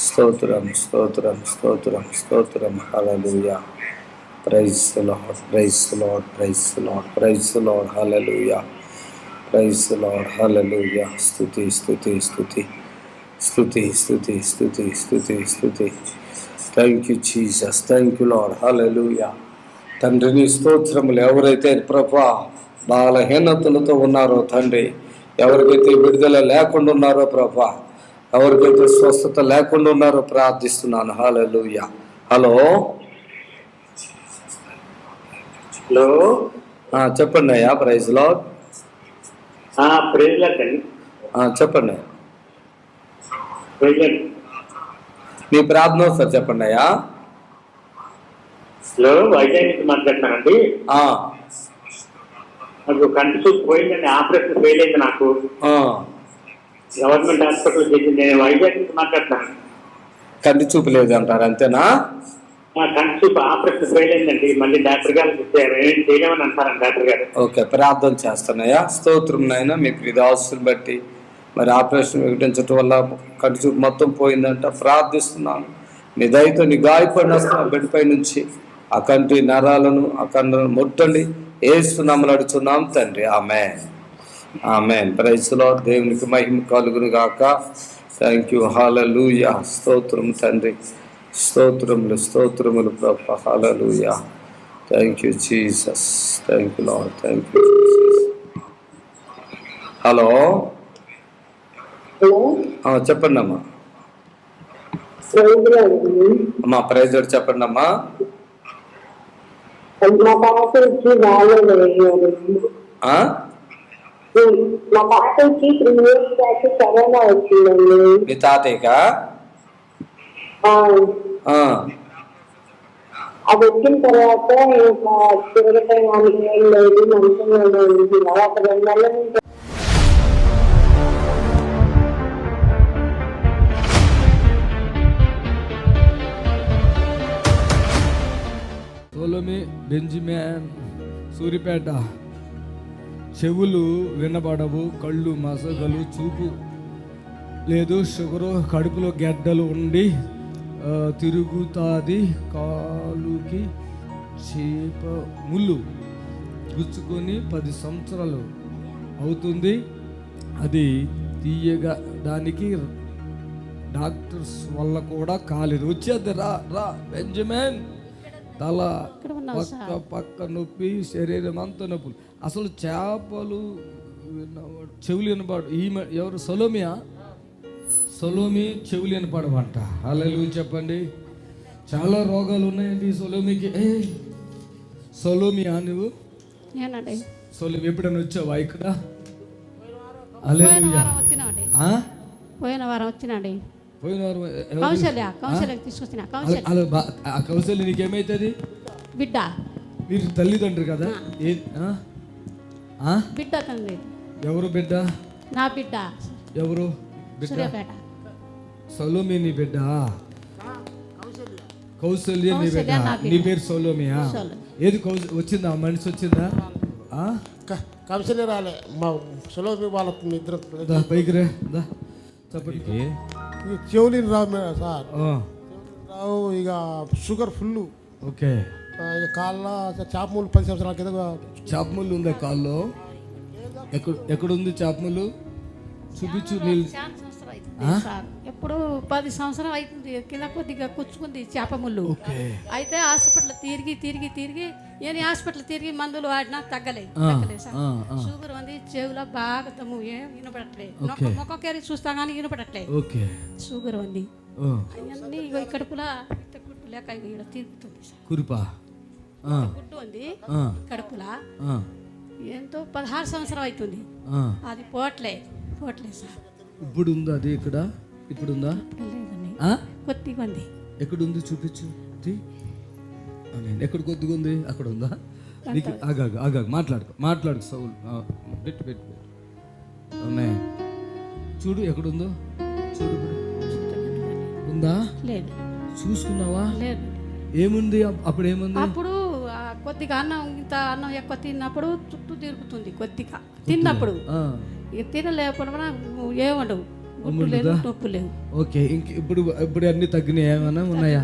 స్తోత్రం, స్తోత్రం, స్తోత్రం, స్తోత్రం. హల్లెలూయా. Praise the Lord, praise the Lord, praise the Lord, praise the Lord. హల్లెలూయా. Praise the Lord. హల్లెలూయా. స్తుతి, స్తుతి, స్తుతి, స్తుతి, స్తుతి, స్తుతి, స్తుతి, స్తుతి. Thank you Jesus, thank you Lord. హల్లెలూయా. తండ్రిని స్తోత్రములు. ఎవరైతే ప్రభువా బలహీనతలతో ఉన్నారో తండ్రి, ఎవరికైతే విడుదల లేకుండా ఉన్నారో ప్రభా, ఎవరికైతే స్వస్థత లేకుండా ఉన్నారో ప్రార్థిస్తున్నాను. హల్లెలూయా. Hello, hello. చెప్పండి అయ్యా. Praise lord. ప్రైజ్ లార్డ్ అండి. చెప్పండి. Praise lord. మీ ప్రార్థన సార్ చెప్పండి అయ్యా. హలో, వైజాగ్ నుంచి మాట్లాడుతున్నానండి. నాకు కంటి చూపు పోయిందండి. ఆపరేషన్ ఫెయిల్ అయింది నాకు. గవర్నమెంట్ హాస్పిటల్ చేసింది. నేను వైజాగ్ నుంచి మాట్లాడుతున్నాను. కంటి చూపు లేదు అంటారు, అంతేనా? కంటి చూపు ఆపరేషన్ ఫెయిల్ అయిందండి. మళ్ళీ డాక్టర్ గారు ఏం చేయలేమని అంటారండి డాక్టర్ గారు. ఓకే, ప్రార్థన చేస్తున్నాయా. స్తోత్రం నాయన. మీ ప్రియాసుని బట్టి మరి ఆపరేషన్ వికటించడం వల్ల కంటి చూపు మొత్తం పోయిందంట. ప్రార్థిస్తున్నాను, నీ దయతో నీ గాయపడిన బిడ్డపై నుంచి అకంటి నరాలను అకండలను ముట్టండి. యేసు నామములో అడుగుచున్నాం తండ్రి. ఆమేన్. ఆమేన్. Praise Lord. దేవునికి మహిమ కలుగును గాక. Thank you. హల్లెలూయా. స్తోత్రం తండ్రి. స్తోత్రములు స్తోత్రములు ప్రభు. హల్లెలూయా. Thank you Jesus. Thank you Lord. Thank you Jesus. Hello, చెప్పండి అమ్మా. అమ్మా ప్రైజ్ చెప్పండి అమ్మా. మా పాపకి మా పాపకి 3 years బ్యాక్ కరోనా వచ్చిందండి. మీ తాతయ్యకా? అది వచ్చిన తర్వాత ఇంకా తిరగటం ఏం లేదు, మంచిగా ఉంది. ఒక 2 నెలల నుంచి సోలోమి, బెంజమిన్, సూరిపేట. చెవులు వినబడవు, కళ్ళు మసగలు, చూపు లేదు, షుగరు, కడుపులో గెడ్డలు ఉండి తిరుగుతాది, కాలుకి చేప ముళ్ళు గుచ్చుకొని 10 సంవత్సరాలు అవుతుంది. అది తీయగా దానికి డాక్టర్స్ వల్ల కూడా కాలేదు. వచ్చేది రా రా బెంజమిన్. తల పక్క నొప్పి, శరీరం అంతా నొప్పులు. అసలు చేపలు చెవులు వినపడు. ఈమె ఎవరు? సొలోమియా. సొలోమి చెవులు వినపడమంట. హల్లెలూయా చెప్పండి. చాలా రోగాలు ఉన్నాయండి సొలోమికి. సొలోమియా నువ్వు? సొలోమి ఎప్పుడైనా వచ్చావా ఇక్కడ? హల్లెలూయా. పోయిన వారం వచ్చినాండి. పోయిన వారం తీసుకొచ్చిన కౌశల్య నీకేమైతుంది? బిడ్డ. మీరు తల్లిదండ్రులు కదా? బిడ్డ తండ్రి. ఎవరు బిడ్డ? నా బిడ్డ. ఎవరు బిడ్డ? సూర్యాపేట. సొలోమి నీ బిడ్డ? కౌశల్య నీ బిడ్డ. నీ పేరు సొలోమియా? ఏది వచ్చిందా? మనిషి వచ్చిందా? కౌశల్య రాలే, మా సొలోమి వాళ్ళ ఇద్దరు పైకి రే. చెప్పండి. చెవులిని రావు సార్. రావు. ఇక షుగర్ ఫుల్. ఓకే. ఇక కాళ్ళ చాపములు 10 సంవత్సరాల కింద. చాపములు ఉందా కాల్లో? ఎక్కడుంది చాపములు? చూపించు. ఎప్పుడు 10 సంవత్సరం అవుతుంది. కింద కొద్దిగా కూర్చుకుంది చేప ముళ్ళు. అయితే హాస్పిటల్ తిరిగి ఏని హాస్పిటల్ తిరిగి మందులు వాడినా తగ్గలేదు సార్. షుగర్ ఉంది, చెవులో బాగా దమ్ము, ఏం వినపడట్లేదు. మొక్కకేరి చూస్తా కానీ వినపడట్లేదు. షుగర్ ఉంది. అవన్నీ కడుపులా గుడ్డు లేక తిరుగుతుంది సార్. కురుపా గుడ్డు ఉంది కడుపులా. ఎంతో 16 సంవత్సరం అవుతుంది. అది పోవట్లేదు సార్. ఇప్పుడు ఉందా అది? ఇక్కడ ఇప్పుడు ఉందా? కొద్దిగా ఉంది. ఎక్కడుంది చూపించు. ఎక్కడ కొద్దిగా ఉంది? అక్కడ ఉందా? నీకు ఆగాగు మాట్లాడుకో సౌలు. పెట్టు. చూడు ఎక్కడుందో చూడు. ఉందా? లేదు. చూసుకున్నావా? లేదు. ఏముంది అప్పుడు? ఏముంది అప్పుడు? కొద్దిగా అన్నం ఎక్కువ తిన్నప్పుడు చుట్టూ తిరుగుతుంది. కొద్దిగా తిన్నప్పుడు తినలేకపోవడం ఏమండవు, నొప్పు లేవు. ఓకే. ఇప్పుడు అన్ని తగ్గినాయి? ఏమైనా ఉన్నాయా?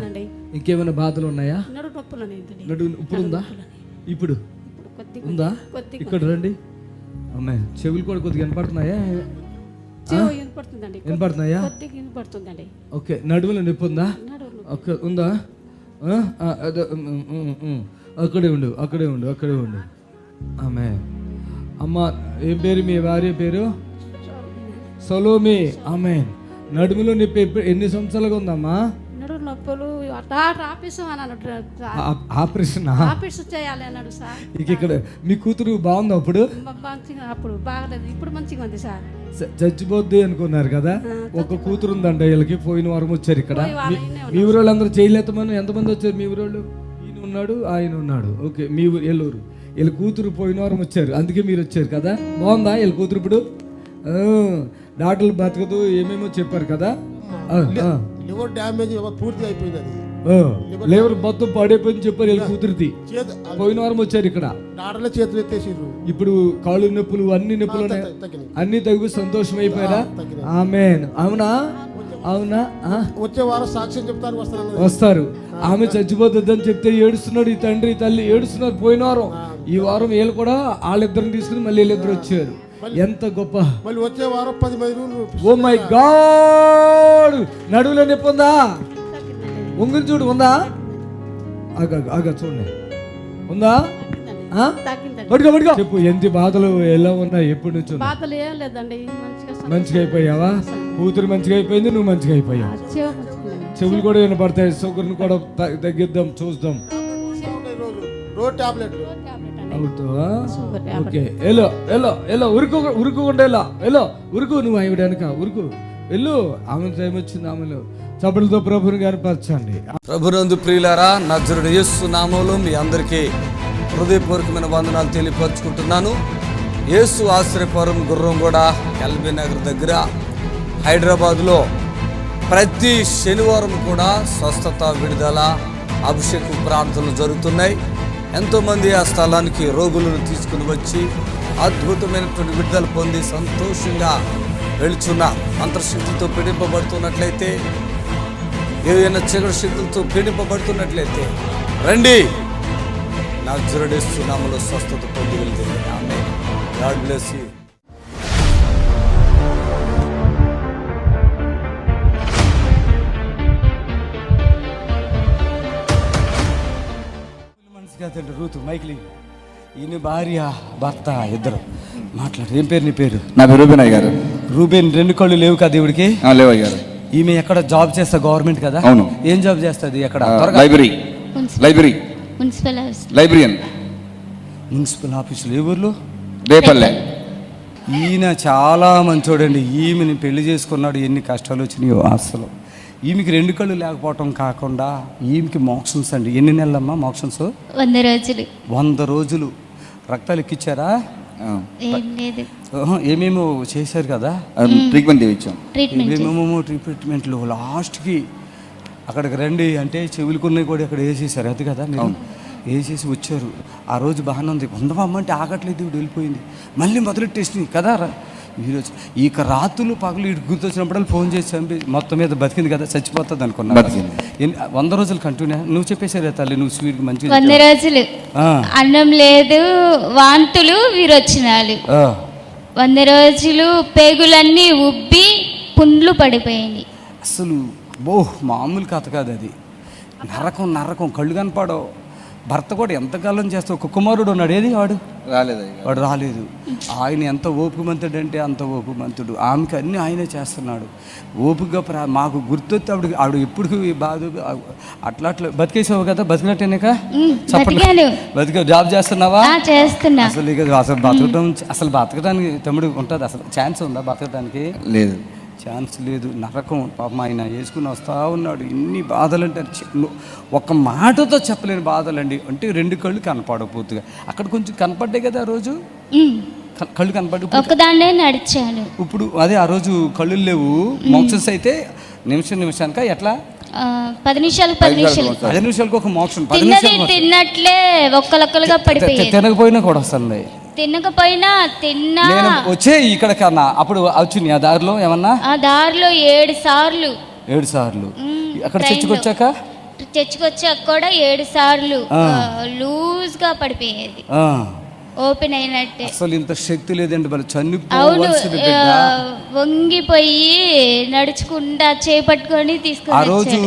ఇంకేమైనా బాధలు ఉన్నాయా? నడు నొప్పులు. ఇప్పుడు ఉందా? ఇప్పుడు ఉందా? ఇక్కడ రండి. అమ్మాయి చెవులు కూడా కొద్దిగా వినపడుతున్నాయా? వినపడుతున్నాయా? ఓకే. నడుములో నొప్పి ఉందా? ఓకే. ఉందా? అక్కడే ఉండు. ఆమె అమ్మ ఏం పేరు? మీ భార్య పేరు? సొలోమి. ఆమె నడుములో నొప్పి ఎన్ని సంవత్సరాలుగా ఉందమ్మా? నొప్పులు ఆపరేషన్ చేయాలి అన్నాడు సార్. ఇక్కడ మీ కూతురు బాగుంది అప్పుడు? అప్పుడు బాగలేదు, ఇప్పుడు మంచిగా ఉంది సార్. చచ్చిపోద్ది అనుకున్నారు కదా? ఒక కూతురు ఉందంట వీళ్ళకి. పోయిన వారం వచ్చారు ఇక్కడ. మీ ఊరు వాళ్ళందరూ చేయలేతమని ఎంతమంది వచ్చారు మీ ఊరోళ్ళు? ఈయన ఉన్నాడు, ఆయన ఉన్నాడు. ఓకే. మీ ఊరు ఏలూరు. వీళ్ళ కూతురు పోయిన వారం వచ్చారు, అందుకే మీరు వచ్చారు కదా? బాగుందా వీళ్ళ కూతురు ఇప్పుడు? డాక్టర్లు బతకదు ఏమేమో చెప్పారు కదా? లివర్ డ్యామేజ్ పూర్తి అయిపోయింది. అది లేవర్ మొత్తం పాడైపోయింది చెప్పారు వీళ్ళ కూతురిది. పోయిన వారం వచ్చారు ఇక్కడ. డాక్టర్ల చేతులు ఎత్తేసారు. ఇప్పుడు కాళ్ళు నొప్పులు అన్ని నొప్పులు అన్ని తగ్గి సంతోషం అయిపోయారా? ఆమేన్. అవునా? అవునా? వచ్చే వారం సాక్ష్యం చెప్తాను వస్తాను. వస్తారు. ఆమె చచ్చిపోతుందని చెప్తే ఏడుస్తున్నాడు ఈ తండ్రి తల్లి ఏడుస్తున్నారు. పోయిన వారం ఈ వారం వీళ్ళు కూడా వాళ్ళిద్దరిని తీసుకుని మళ్ళీ వీళ్ళిద్దరు వచ్చారు. ఎంత గొప్ప. మళ్ళీ వచ్చే వారం 10 రూములు. Oh my God. నడువులో నొప్పి ఉందా? ఉంగిని చూడు. ఉందా? ఆగా చూడండి. ఉందా? చెప్పు ఎంత బాధలు ఎలా ఉన్నాయి? ఎప్పటి నుంచి? బాధలు ఏం లేదండి, మంచిగా అయిపోయావా? కూతురు మంచిగా అయిపోయింది, నువ్వు మంచిగా అయిపోయావు. చెవులు కూడా వినపడతాయి. షుగర్ని కూడా తగ్గిద్దాం, చూద్దాం. అవుతావా? ఓకే. ఎలో ఉరుకుకుండా ఉరుకు. నువ్వు ఆవిడనుక ఉరుకు వెళ్ళు. ఆమె టైం వచ్చింది. ఆమెలో చప్పలతో ప్రభుని గారు పరచండి. ప్రభునందు ప్రియులారా, నజరుడు యేసు నామములో మీ అందరికీ హృదయపూర్వకమైన వందనాలు తెలియపరుచుకుంటున్నాను. యేసు ఆశ్రయపురం గుర్రంగూడ ఎల్బీ నగర్ దగ్గర హైదరాబాద్లో ప్రతి శనివారం కూడా స్వస్థత, విడుదల, అభిషేక ప్రార్థనలు జరుగుతున్నాయి. ఎంతోమంది ఆ స్థలానికి రోగులను తీసుకుని వచ్చి అద్భుతమైనటువంటి విడుదల పొంది సంతోషంగా వెళుచున్న అంతర్శక్తితో పీడింపబడుతున్నట్లయితే, ఏదైనా చీకటి శక్తులతో పీడింపబడుతున్నట్లయితే రండి. నజరేయుడు యేసు నామములో స్వస్థత పొంది వెళ్తుంది. ఆమేన్. God bless you. రూతు మైకిలి ఈయన భార్య భర్త ఇద్దరు మాట్లాడు. ఏం పేరు నీ పేరు? నా పేరు రూబెన్ అయ్య గారు. రూబెన్, 2 కళ్ళు లేవు కదా దేవుడికి? లేవు అయ్య గారు. ఈమె ఎక్కడ జాబ్ చేస్తా? గవర్నమెంట్ కదా? అవును. ఏం జాబ్ చేస్తుంది? ఎక్కడ? లైబ్రరీయన్. మున్సిపల్ ఆఫీసులు ఏ ఊర్లో? రేపల్లె. ఈయన చాలా మంచోడండి. ఈమెని పెళ్లి చేసుకున్నాడు. ఎన్ని కష్టాలు వచ్చినాయో అసలు. ఈమెకి 2 కళ్ళు లేకపోవటం కాకుండా ఈమెకి మోక్షన్స్ అండి. ఎన్ని నెలలమ్మా మోక్షన్స్? 100 రోజులు. 100 రోజులు. రక్తాలు ఎక్కిచ్చారా? ఏమేమో చేశారు కదా? ఏమేమో ట్రీట్మెంట్లు. లాస్ట్కి అక్కడికి రండి అంటే చెవులుకున్నవి కూడా ఇక్కడ వేసేసారు. అది కదా మీరు వేసేసి వచ్చారు. ఆ రోజు బాగానే ఉంది. ఉండవమ్మంటే ఆగట్లేదు, ఇప్పుడు వెళ్ళిపోయింది. మళ్ళీ మొదలెట్టేసింది కదా. ఈరోజు ఇక రాత్రులు పగలు ఇటు గుర్తొచ్చినప్పుడు ఫోన్ చేసి చంపి మొత్తం మీద బతికింది కదా, చచ్చిపోతుంది అనుకున్నా. 100 రోజులు కంటిన్యూ. నువ్వు చెప్పేసారే తల్లి, నువ్వు స్వీట్ మంచిగా 100 రోజులు అన్నం లేదు, వాంతులు, విరోచనాలు. 100 రోజులు పేగులన్నీ ఉబ్బి పుండ్లు పడిపోయింది. అసలు మామూలు కథ కాదు అది. నరకం కళ్ళు కనపడవు. భర్త కూడా ఎంతకాలం చేస్తా. ఒక కుమారుడు ఉన్నాడు. ఏది వాడు? వాడు రాలేదు. ఆయన ఎంత ఓపికమంతుడు అంటే అంత ఓపికమంతుడు. ఆమెకి అన్నీ ఆయనే చేస్తున్నాడు. ఓపికగా మాకు గుర్తొస్తే ఆవిడ ఎప్పుడు బాధ అట్లా బతికేసావు కదా. బతికినట్టేనాక బతిక జాబ్ చేస్తున్నావా? అసలు బతకడానికి తమ్ముడు ఉంటుంది? అసలు ఛాన్స్ ఉందా బతకడానికి? లేదు, ఛాన్స్ లేదు. నరకం పాపం ఆయన వేసుకుని వస్తూ ఉన్నాడు. ఇన్ని బాధలంటే ఒక మాటతో చెప్పలేని బాధలండి. అంటే 2 కళ్ళు కనపడకపోతుగా. అక్కడ కొంచెం కనపడ్డాయి కదా ఆ రోజు. కళ్ళు కనపడి ఒకదాన్నే నడిచాను. ఇప్పుడు అదే ఆ రోజు కళ్ళు లేవు. మోక్షన్స్ అయితే నిమిషానిక ఎట్లా? 10 నిమిషాలకు ఒక మోక్షం. తిన్నట్లే ఒక్కలొక్కలుగా పడిపోయి. తినకపోయినా కూడా వస్తుంది. తినకపోయినా తిన్నా వచ్చే ఇక్కడ కన్నా అప్పుడు వచ్చింది. ఆ దారిలో ఏమన్నా? ఆ దారిలో 7 సార్లు. 7 సార్లు అక్కడ చర్చకొచ్చాక కూడా 7 సార్లు లూజ్ గా పడిపోయేది. ఓపెన్ అయినట్టే. అసలు ఇంత శక్తి లేదండి. వాళ్ళు చనిపోయి వంగిపోయి నడుచుకుంటా చేపట్టుకొని తీసుకొని ఆ రోజు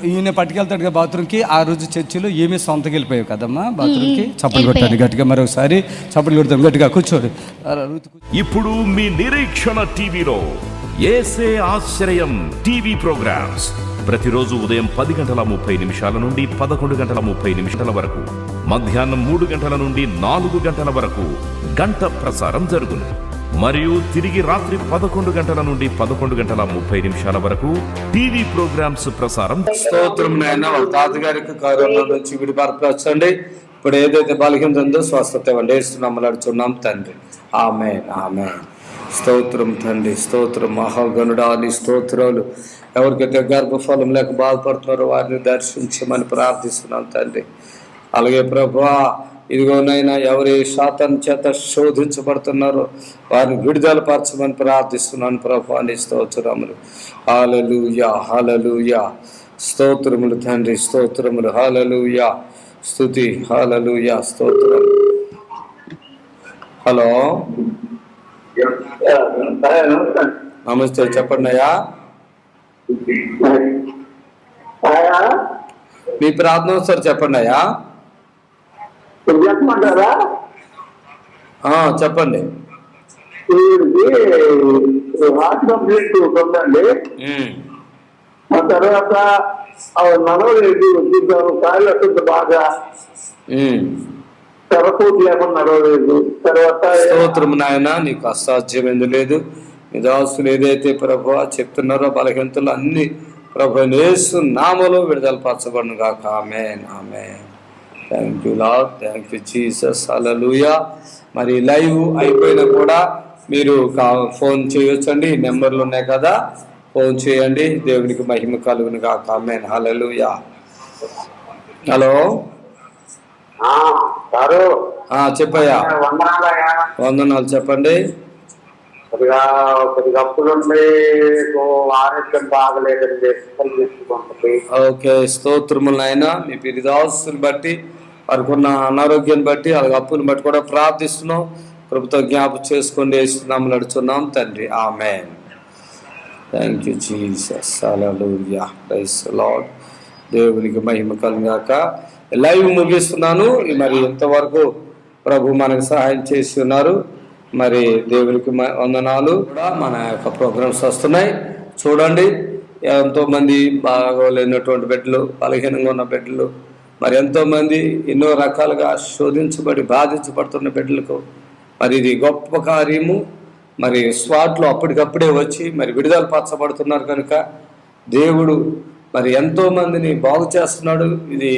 ఈయన పట్టుకెళ్తాడు కదా బాత్రూమ్కి. ఆ రోజు చర్చిలో ఏమీ సొంతకి వెళ్ళిపోయావు కదమ్మా బాత్రూమ్కి. చప్పట్లు కొట్టాడు గట్టిగా. మరొకసారి చప్పట్లు కొడతాం గట్టిగా. కూర్చోడు. ఇప్పుడు మీ నిరీక్షణ టీవీలో యేసే ఆశ్రయం టీవీ ప్రోగ్రామ్స్ ప్రతిరోజు ఉదయం 10:30 నుండి 11:30 వరకు, మధ్యాహ్నం 3 గంటల నుండి 4 గంటల వరకు గంట ప్రసారం జరుగును. మరియు తిరిగి రాత్రి 11 గంటల నుండి 11:30 వరకు టీవీ ప్రోగ్రామ్స్ ప్రసారం. స్తోత్రం నాయన. వాళ్ళ తాతగారికి కరోనా నుంచి విడిపరచండి. ఇప్పుడు ఏదైతే బలహీనత ఉందో స్వస్థత ఇవ్వండి. ఏస్తున్నాం తండ్రి. ఆమేన్, ఆమేన్. స్తోత్రం తండ్రి, స్తోత్రం. మహాగణుడా నీ స్తోత్రాలు. ఎవరికైతే గర్భఫలం లేక బాధపడుతున్నారో వారిని దర్శించమని ప్రార్థిస్తున్నాం తండ్రి. అలాగే ప్రభువా ఇదిగోనైనా ఎవరి శాతాన్ని చేత శోధించబడుతున్నారో వారిని విడుదల పరచమని ప్రార్థిస్తున్నాను ప్రభు. నీ స్తోత్రములు. హల్లెలూయా, హల్లెలూయా. స్తోత్రములు తండ్రి, స్తోత్రములు. హల్లెలూయా, స్తుతి. హల్లెలూయా, స్తోత్రం. హలో, నమస్తే, చెప్పండి అయ్యా. మీ ప్రార్థన సార్ చెప్పండి అయ్యా. చెప్పండి. హార్ట్ కంప్లైంట్ ఉందండి. ఆ తర్వాత నడవలేదు, కాళ్ళు వస్తుంది బాగా, తెరపూటి లేకుండా నడవలేదు. తర్వాత స్తోత్రం నాయన, నీకు అసాధ్యం ఎందుకు లేదు. మీ దాసులు ఏదైతే ప్రభు చెప్తున్నారో బలహీనతలు అన్ని ప్రభు యేసు నామములో విడుదల పరచబడును గాక. ఆమేన్, ఆమేన్. Thank you Lord, thank you Jesus. హల్లెలూయా. మరి లైవ్ అయిపోయినా కూడా మీరు ఫోన్ చేయొచ్చండి, నెంబర్లు ఉన్నాయి కదా, ఫోన్ చేయండి. దేవునికి మహిమ కలుగును గాక. ఆమేన్, హల్లెలూయా. హలో, చెప్పయ్యా. వందనాలు, చెప్పండి. కొద్దిగా అప్పులుండి ఆరోగ్యం బాగలేదండి. ఓకే, స్తోత్రములు నాయన. మీ పిరిదాసుని బట్టి వారికి ఉన్న అనారోగ్యాన్ని బట్టి అలాగే అప్పుని బట్టి కూడా ప్రార్థిస్తున్నాం. ప్రభుత్వ జ్ఞాపకం చేసుకోండి, వేస్తున్నాం, నడుచున్నాం తండ్రి. ఆమేన్. Thank you Jesus. హల్లెలూయా, ప్రైజ్ ది లార్డ్. దేవునికి మహిమ కలుగాక. లైవ్ ముగిస్తున్నాను. మరి ఇంతవరకు ప్రభు మనకు సహాయం చేసి ఉన్నారు. మరి దేవునికి వందనాలు. కూడా మన యొక్క ప్రోగ్రామ్స్ వస్తున్నాయి, చూడండి. ఎంతోమంది బాగోలేనటువంటి బిడ్డలు, బలహీనంగా ఉన్న బిడ్డలు, మరి ఎంతోమంది ఎన్నో రకాలుగా శోధించబడి బాధించబడుతున్న బిడ్డలకు మరి ఇది గొప్ప కార్యము. మరి స్వాట్లో అప్పటికప్పుడే వచ్చి మరి విడుదల పరచబడుతున్నారు కనుక దేవుడు మరి ఎంతోమందిని బాగు చేస్తున్నాడు. ఇది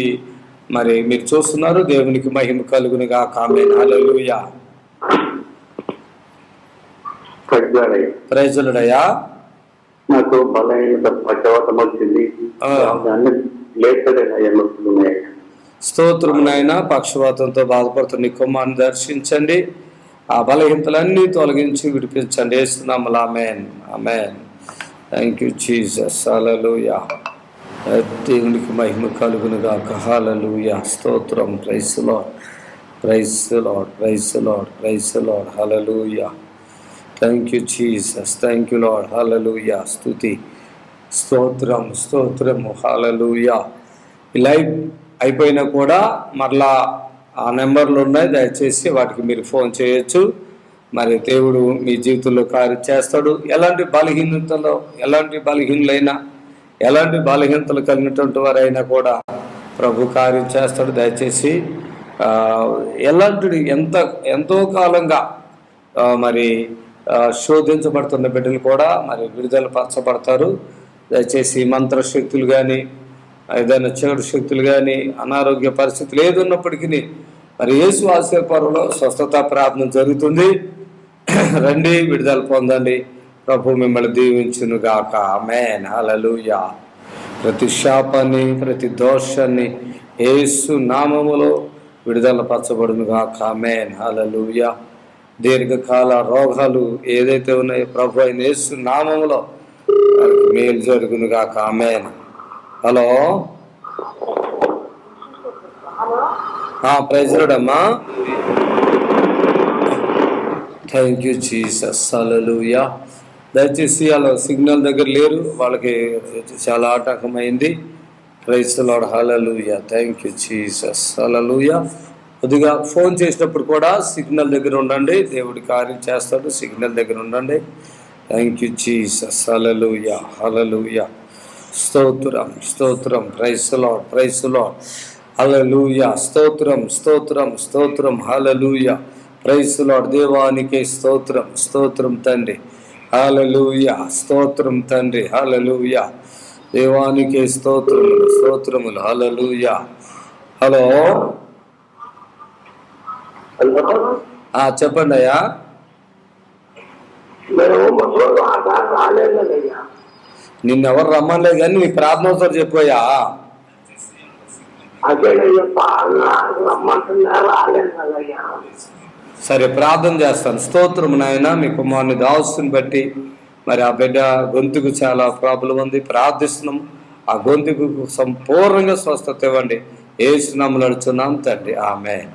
మరి మీరు చూస్తున్నారు. దేవునికి మహిమ కలుగును గాక. ఆమేన్, హల్లెలూయా. ప్రైజులడయ్యా. నాకు బలహీనత పక్షవాతం వచ్చింది. స్తోత్రం నాయన. పక్షవాతంతో బాధపడుతున్న నీ కుమారుని దర్శించండి, ఆ బలహీనతలన్నీ తొలగించి విడిపించండి. యేసునామములో ఆమేన్, ఆమేన్. Thank you Jesus. హల్లెలూయా. దేవునికి మహిమ కలుగును గాక. హల్లెలూయా, స్తోత్రం. Praise the Lord, praise the Lord, praise the Lord, praise the Lord. హల్లెలూయా. Thank you Jesus. Thank you Lord. హల్లెలూయా, స్తుతి, స్తోత్రం, స్తోత్రము. హల్లెలూయా. ఈ లైవ్ అయిపోయినా కూడా మరలా ఆ నెంబర్లు ఉన్నాయి, దయచేసి వాటికి మీరు ఫోన్ చేయొచ్చు. మరి దేవుడు మీ జీవితంలో కార్యం చేస్తాడు. ఎలాంటి బలహీనతలో, ఎలాంటి బలహీనులైనా, ఎలాంటి బలహీనతలు కలిగినటువంటి వారైనా కూడా ప్రభు కార్యం చేస్తాడు. దయచేసి ఎలాంటి ఎంతో కాలంగా మరి శోధించబడుతున్న బిడ్డలు కూడా మరి విడుదల పరచబడతారు. దయచేసి మంత్రశక్తులు కానీ, ఏదైనా చెడు శక్తులు కానీ, అనారోగ్య పరిస్థితులు ఏదున్నప్పటికీ మరి యేసు ఆశీర్వాదంలో స్వస్థత ప్రార్థన జరుగుతుంది. రండి, విడుదల పొందండి. ప్రభు మిమ్మల్ని దీవించును గాక. ఆమేన్, హల్లెలూయా. ప్రతి శాపాన్ని, ప్రతి దోషాన్ని యేసు నామములో విడుదల పరచబడును గాక. ఆమేన్, హల్లెలూయా. దీర్ఘకాల రోగాలు ఏదైతే ఉన్నాయో ప్రభు అయిన యేసు నామములో మేలు జరుగును గాక. ఆమేన్. హలో, ప్రైజ్ లార్డ్ అమ్మా. Thank you Jesus. హల్లెలూయా. దయచేసి అలా సిగ్నల్ దగ్గర లేరు, వాళ్ళకి చాలా ఆటంకమైంది. Praise the Lord. హల్లెలూయా. Thank you Jesus. హల్లెలూయా. కొద్దిగా ఫోన్ చేసినప్పుడు కూడా సిగ్నల్ దగ్గర ఉండండి, దేవుడి కార్యం చేస్తాడు. సిగ్నల్ దగ్గర ఉండండి. Thank you Jesus. హల్లెలూయా, హల్లెలూయా. స్తోత్రం, స్తోత్రం. Praise the Lord, praise the Lord. హల్లెలూయా. స్తోత్రం, స్తోత్రం, స్తోత్రం. హల్లెలూయా. Praise the Lord. దేవానికే స్తోత్రం, స్తోత్రం తండ్రి. హల్లెలూయా. స్తోత్రం తండ్రి. హల్లెలూయా. దేవానికే స్తోత్రములు, స్తోత్రములు. హల్లెలూయా. హలో, చెప్పండి అయ్యా. నిన్నెవరు రమ్మలే కానీ నీ ప్రార్థన సార్ చెప్పయ్యా. అదే రమ్మంటున్నా రాలేదు. సరే, ప్రార్థన చేస్తాను. స్తోత్రం నాయన, మీ కుమారుని దాసుని బట్టి మరి ఆ బిడ్డ గొంతుకు చాలా ప్రాబ్లం ఉంది, ప్రార్థిస్తున్నాం. ఆ గొంతుకు సంపూర్ణంగా స్వస్థత ఇవ్వండి. యేసు నామములో అడుగుతున్నాం తండ్రి, ఆమేన్.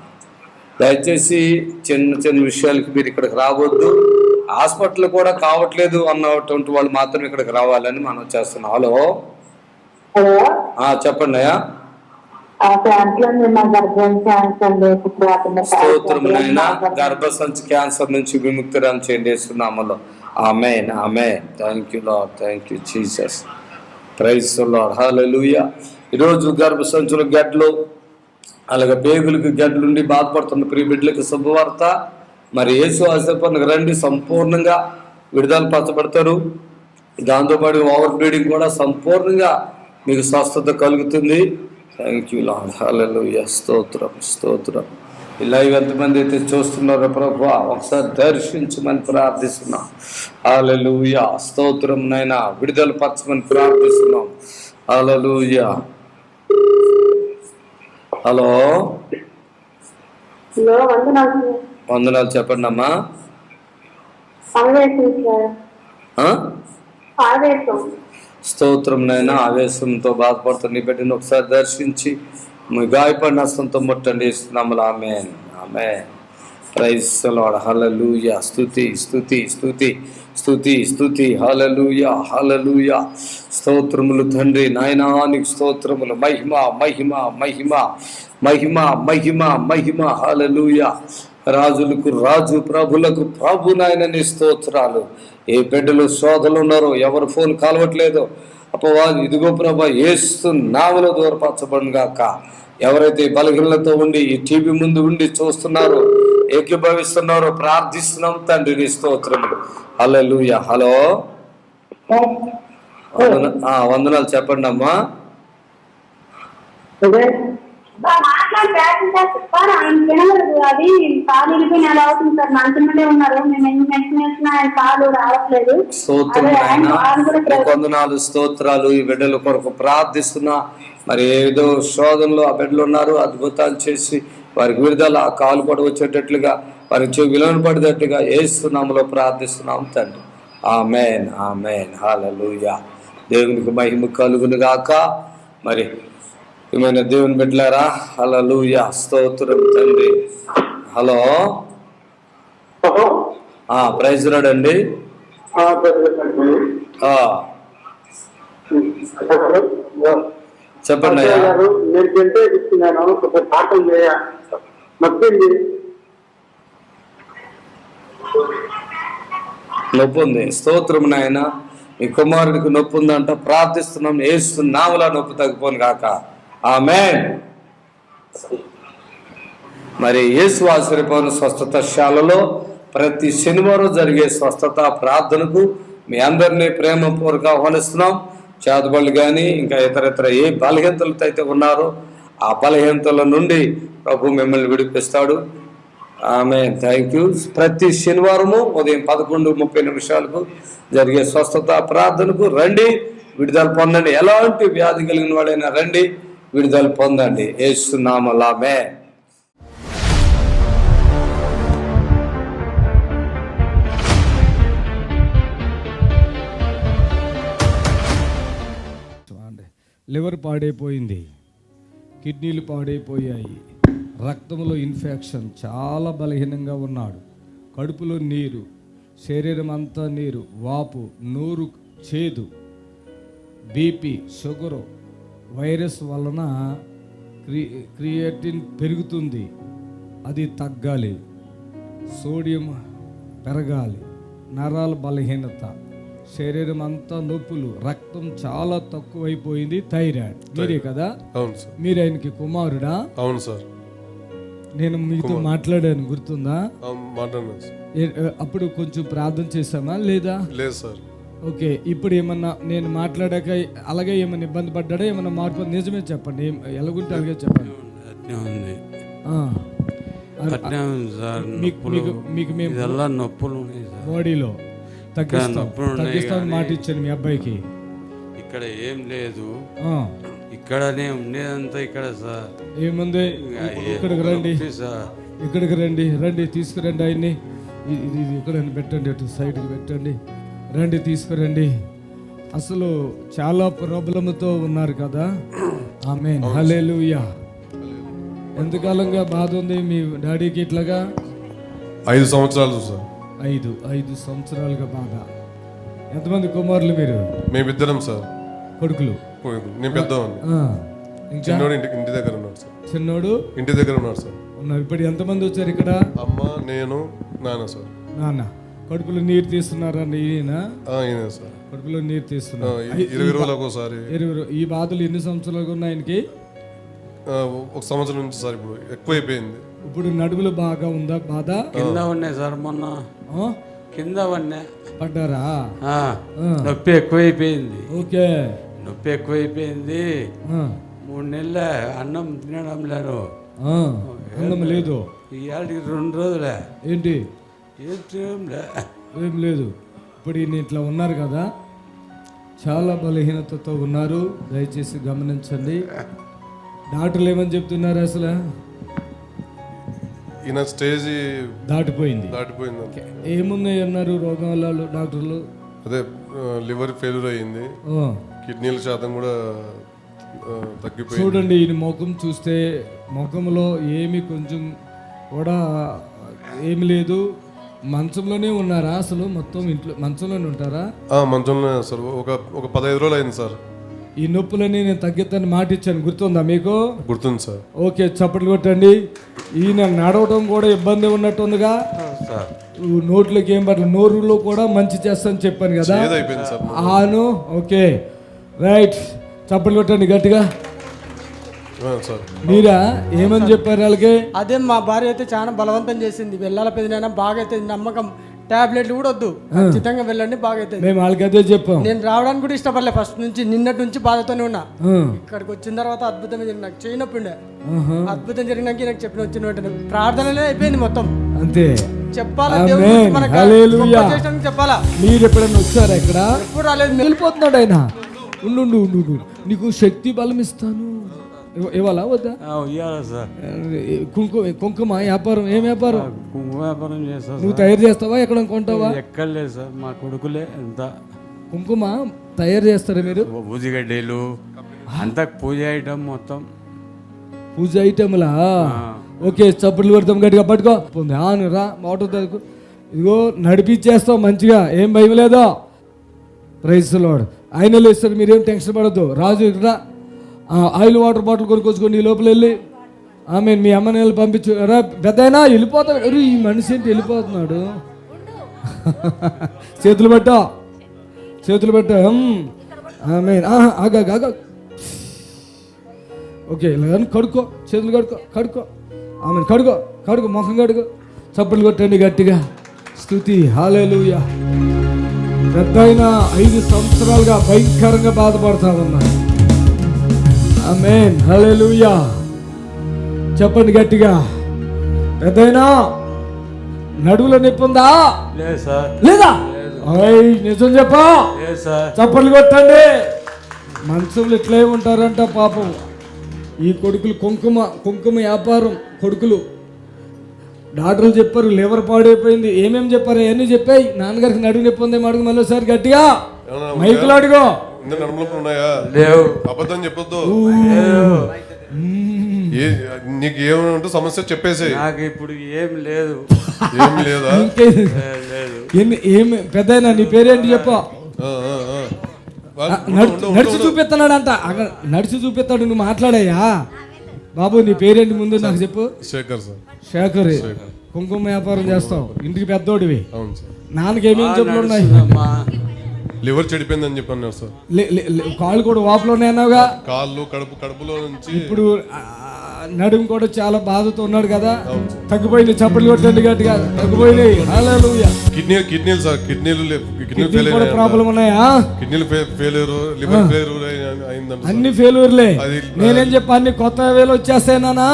దయచేసి చిన్న చిన్న విషయాలకి మీరు ఇక్కడికి రావద్దు. హాస్పిటల్ కూడా కావట్లేదు అన్నటువంటి వాళ్ళు మాత్రం ఇక్కడికి రావాలని మనం చేస్తున్నాం. హలో, చెప్పండి అయ్యా. స్తోత్రమునైనా గర్భసంచి క్యాన్సర్ నుంచి విముక్తురాలు చేయండి యేసునామములో. ఆమేన్, ఆమేన్. Thank you Lord, thank you Jesus. Praise the Lord, హల్లెలూయా. ఈరోజు గర్భసంచుల గడ్డలు అలాగే పేగులకు గడ్డలుండి బాధపడుతున్న ప్రియ బిడ్డలకు శుభవార్త. మరి యేసు ఆశీర్వాదానికి రండి, సంపూర్ణంగా విడుదల పరచబడతారు. దాంతోపాటు ఓవర్ బ్లీడింగ్ కూడా సంపూర్ణంగా మీకు స్వస్థత కలుగుతుంది. థ్యాంక్ యూ లార్డ్, హల్లెలూయా. స్తోత్రం, స్తోత్రం. ఈ లైవ్ ఎంతమంది అయితే చూస్తున్నారో ప్రభువా, ఒకసారి దర్శించమని ప్రార్థిస్తున్నాం. హల్లెలూయా. స్తోత్రం నైనా, విడుదల పరచమని ప్రార్థిస్తున్నాం. హల్లెలూయా. హలో, వందనాలు. చెప్పండి అమ్మా. స్తోత్రం నైనా, ఆవేశంతో బాధపడుతున్న ఈ బిడ్డను ఒకసారి దర్శించి మీ గాయపడిన హస్తంతో ముట్టండి. ఇస్తున్నాము. ఆమేన్, ఆమేన్. ప్రైజ్ ది లార్డ్, హల్లెలూయా. స్తుతి, స్తుతి, స్తుతి, స్తుతి, స్తుతి. హల్లెలూయా, హల్లెలూయా. స్తోత్రములు తండ్రి నాయనా, నీకు స్తోత్రములు. మహిమ, మహిమ, మహిమ, మహిమ, మహిమ, మహిమ. హల్లెలూయా. రాజులకు రాజు, ప్రభులకు ప్రభు నాయన నీ స్తోత్రాలు. ఏ బిడ్డలు శోధలు ఉన్నారో, ఎవరు ఫోన్ కలవట్లేదో అపవాది ఇదిగో ప్రభా యేసు నామములో దూరపరచబడును గాక. ఎవరైతే బలహీనలతో ఉండి ఈ టీవీ ముందు ఉండి చూస్తున్నారో, ఏకీభవిస్తున్నారో ప్రార్థిస్తున్నాం తండ్రి నీ స్తోత్రములు. హల్లెలూయా. హలో, వందనాలు. చెప్పండి అమ్మా. అది కాలు వెళ్ళిపోయిన ఎలా అవుతుంది సార్? మంచిగానే ఉన్నారు, మేము ఎన్ని మెడిసిన్ ఆయన కాలు రావట్లేదు. వందనాలు, స్తోత్రాలు. ఈ బిడ్డల కొరకు ప్రార్థిస్తున్నా. మరి ఏదో శోధనలో ఆ బిడ్డలు ఉన్నారు, అద్భుతాలు చేసి వారికి విడుదల, ఆ కాలు కూడా వచ్చేటట్లుగా, వారికి విలువను పడేటట్లుగా యేసు నామములో ప్రార్థిస్తున్నాం తండ్రి. ఆమేన్, ఆమేన్. హల్లెలూయా. దేవునికి మహిమ కలుగును గాక. మరి ఏమైనా దేవుని బిడ్డలారా, హల్లెలూయా. స్తోత్రం తండ్రి. హలో, ప్రైజ్ రాడ్ అండి. చెప్పండి అయ్యా. నొప్పి ఉంది. స్తోత్రం నాయన. మీ కుమారుడికి నొప్పి ఉందంట, ప్రార్థిస్తున్నాం. యేసు నామములో నొప్పి తగ్గిపోను గాక. ఆమేన్. మరి యేసు ఆశీర్వాద స్వస్థతశాలలో ప్రతి శనివారం జరిగే స్వస్థత ప్రార్థనకు మీ అందరినీ ప్రేమపూర్వకంగా ఆహ్వానిస్తున్నాం. చేతబడులు కానీ ఇంకా ఇతర ఏ బలహీనతలతో అయితే ఉన్నారో ఆ బలహీనతల నుండి ప్రభు మిమ్మల్ని విడిపిస్తాడు. ఆమేన్. Thank you. ప్రతి శనివారము ఉదయం 11:30 జరిగే స్వస్థత ప్రార్థనకు రండి, విడుదల పొందండి. ఎలాంటి వ్యాధి కలిగిన వాడైనా రండి, విడుదల పొందండి. యేసు నామములో ఆమేన్. లివర్ పాడైపోయింది, కిడ్నీలు పాడైపోయాయి, రక్తంలో ఇన్ఫెక్షన్, చాలా బలహీనంగా ఉన్నాడు, కడుపులో నీరు, శరీరం అంతా నీరు, వాపు, నోరు చేదు, బీపీ, షుగరు, వైరస్ వలన క్రియేటిన్ పెరుగుతుంది, అది తగ్గాలి, సోడియం పెరగాలి, నరాల బలహీనత, శరీరం అంతా నొప్పులు, రక్తం చాలా తక్కువైపోయింది, థైరాయిడ్. మీరే కదా? అవును సార్. మీరు ఆయనకి కుమారుడా? అవును సార్. నేను మీతో మాట్లాడాను, గుర్తుందా? మాట్లాడాను. అప్పుడు కొంచెం ప్రార్థన చేశామా లేదా? లేదు సార్. ఓకే. ఇప్పుడు ఏమన్నా నేను మాట్లాడాక అలాగే ఏమన్నా ఇబ్బంది పడ్డాడా, ఏమన్నా మార్పు? నిజమే చెప్పండి, ఎలాగుంటే అలాగే చెప్పండి. మీకు మేము నొప్పులు బాడీలో తగ్గిస్తాం మాట ఇచ్చాను మీ అబ్బాయికి. ఇక్కడ ఏం లేదు, ఇక్కడనే ఉండేదంతా ఇక్కడ సార్. ఏముంది ఇక్కడికి రండి, సార్ ఇక్కడికి రండి, రండి తీసుకురండి ఆయన్ని. ఇది ఇక్కడ పెట్టండి, అటు సైడ్కి పెట్టండి, రండి తీసుకురండి. అసలు చాలా ప్రాబ్లంతో ఉన్నారు కదా. ఆమేన్, హల్లెలూయా. ఎంతకాలంగా బాధ ఉంది మీ డాడీకి ఇట్లాగా? 5 సంవత్సరాలు సార్. 5 సంవత్సరాలుగా బాధ. ఎంతమంది కుమారులు మీరు? మేమిద్దరం సార్. కొడుకులు? నేను పెద్దవాడిని. చిన్నోడు ఇంటి దగ్గర ఉన్నాడు సార్. చిన్నోడు ఇంటి దగ్గర ఉన్నాడు సార్. ఉన్నారు. ఇప్పుడు ఎంతమంది వచ్చారు ఇక్కడ? అమ్మ, నేను, నాన్న సార్. నాన్న. కడుపులో నీరు తీస్తున్నారండి ఈయన? ఈయన సార్. కడుపులో నీరు తీస్తున్నారు 20 రోజులకు ఒకసారి. ఈ బాధలు ఎన్ని సంవత్సరాలుగా ఉన్నాయి ఆయనకి? 1 సంవత్సరం నుంచి సార్. ఇప్పుడు ఎక్కువైపోయింది. ఇప్పుడు నడుములు బాగా ఉందా బాధ? కింద ఉన్నాయి సార్, మొన్న కింద ఉన్నాయి. పడ్డారా? నొప్పి ఎక్కువైపోయింది. ఓకే, నొప్పి ఎక్కువైపోయింది. 3 నెలల అన్నం తినడం లేదు. అన్నం లేదు. ఇవాళకి 2 రోజులే. ఏంటి? ఏం లేదు. ఇప్పుడు ఈయన ఇట్లా ఉన్నారు కదా, చాలా బలహీనతతో ఉన్నారు. దయచేసి గమనించండి. డాక్టర్లు ఏమని చెప్తున్నారు? అసలు ఈయన స్టేజ్ దాటిపోయింది. ఏమున్నాయి అన్నారు రోగాలు డాక్టర్లు? అదే లివర్ ఫెయిల్యూర్ అయ్యింది, కిడ్నీల శాతం కూడా తగ్గిపోయింది. చూడండి, ఈయన ముఖం చూస్తే ముఖంలో ఏమి కొంచెం కూడా ఏమి లేదు. మంచంలోనే ఉన్నారా? అసలు మొత్తం ఇంట్లో మంచంలోనే ఉంటారా? మంచంలోనే సార్. ఒక 15 రోజులు అయింది సార్. ఈ నొప్పులని నేను తగ్గిద్దని మాట ఇచ్చాను, గుర్తుందా మీకు? గుర్తుంది సార్. ఓకే, చప్పట్లు కొట్టండి. ఈయన నడవడం కూడా ఇబ్బంది ఉన్నట్టుందిగా. నోట్లోకి ఏం పట్ల, నోరులో కూడా మంచి చేస్తాను చెప్పాను కదా. ఆను. Okay, right. చప్పట్లు కొట్టండి గట్టిగా. మీరా ఏమని చెప్పారు వాళ్ళకి? అదే మా భార్య అయితే చాలా బలవంతం చేసింది. వెళ్ళాల పెద్దనైనా బాగా అయితే నమ్మకం, టాబ్లెట్లు కూడా వద్దు, ఖచ్చితంగా వెళ్ళండి బాగా అయితే. మేము వాళ్ళకి అదే చెప్పాం. నేను రావడానికి కూడా ఇష్టపడలే ఫస్ట్ నుంచి. నిన్నటి నుంచి బాధతోనే ఉన్నా. ఇక్కడికి వచ్చిన తర్వాత అద్భుతం జరిగింది. నాకు చేయనప్పుడే అద్భుతం జరిగినాక నాకు చెప్పిన వచ్చిన వెంటనే ప్రార్థనలే అయిపోయింది మొత్తం. అంతే చెప్పాలా, చెప్పాలా. మీరు ఎప్పుడైనా వచ్చారా ఇక్కడ? ఎప్పుడు రాలేదు. వెళ్ళిపోతున్నాడు ఆయన. ఉండు, నీకు శక్తి బలం ఇస్తాను. ఇవ్వాలా వద్దా? కుంకుమ వ్యాపారం. ఏం వ్యాపారం? కుంకుమ వ్యాపారం చేస్తా. నువ్వు తయారు చేస్తావా? ఎక్కడ కొంటావా? ఎక్కడ లేదు సార్, మా కొడుకులే ఎంత కుంకుమ తయారు చేస్తారా మీరు? పూజగడ్డలు అంతా పూజ ఐటమ్ మొత్తం. పూజ ఐటమ్లా? ఓకే, చప్పట్లు కొడతాం గట్టిగా. పట్టుకో ఆను రా మోటార్. ఇదిగో నడిపించేస్తాం మంచిగా, ఏం భయం లేదో. Praise lord. ఆయన ఇస్తారు, మీరేం టెన్షన్ పడద్దు. రాజు రా, ఆయిల్ వాటర్ బాటిల్ కొనుక్కొచ్చుకోండి. ఈ లోపల వెళ్ళి మీ అమ్మని వెళ్ళి పంపించు. రా పెద్దయినా వెళ్ళిపోతాడు. ఈ మనిషి ఏంటి వెళ్ళిపోతున్నాడు? చేతులు పెట్టా. ఆగా. ఓకే, ఇలా కడుక్కో, చేతులు కడుక్కో. కడుకో ముఖం కడుకో. చప్పట్లు కొట్టండి గట్టిగా. స్తుతి, హల్లెలూయా. పెద్దయినా 5 సంవత్సరాలుగా భయంకరంగా బాధపడతా ఉన్నారు. ఆమేన్, హల్లెలూయా. చెప్పండి గట్టిగా. పెద్దయినా నడువులో నొప్పి ఉందా? లేదా? నిజం చెప్పా. చప్పట్లు కొట్టండి. మనసులు ఇట్లే ఉంటారంట పాపం. ఈ కొడుకులు కుంకుమ వ్యాపారం కొడుకులు. డాక్టర్లు చెప్పారు లివర్ పాడైపోయింది. ఏమేమి చెప్పారు? అవన్నీ చెప్పాయి. నాన్నగారికి నడువు నొప్పి ఉందేమో అడుగు. మళ్ళీ ఒకసారి గట్టిగా మైకులు అడుగు. అబద్ధం చెప్పొద్దు. నీకు ఏమంటే సమస్య చెప్పేసి. నాకు ఇప్పుడు ఏం లేదు. ఏం లేదా? ఏమి పెద్దయినా నీ పేరేంటి చెప్పు. నడిచి చూపిస్తున్నాడంట. నడిచి చూపిస్తాడు. నువ్వు మాట్లాడాయా బాబు? నీ పేరేంటి ముందు నాకు చెప్పు. శేఖర్ సార్. శేఖర్. కుంకుమ వ్యాపారం చేస్తావు, ఇంటికి పెద్దోడివి. నాన్నకి ఏమేమి చెప్పులు ఉన్నాయి? లివర్ చెడిపోయిందని చెప్పాను సార్. కాళ్ళు కూడా వాపులోనే అన్నావుగా. కాళ్ళు కడుపులో నుంచి. ఇప్పుడు నడుము కూడా చాలా బాధతో ఉన్నాడు కదా. తగ్గిపోయింది. చప్పట్లు కొట్టండి గట్టిగా. తగ్గిపోయినాయి. హల్లెలూయా. కిడ్నీలు సార్. కిడ్నీలు కూడా ప్రాబ్లం ఉన్నాయా? కిడ్నీలు ఫెయిల్యూర్, లివర్ ఫెయిల్యూర్ అయిందండి. అన్ని ఫెయిల్యూర్లే. నేనేం చెప్పా, అన్ని కొత్త వేలు వచ్చేస్తాయినా.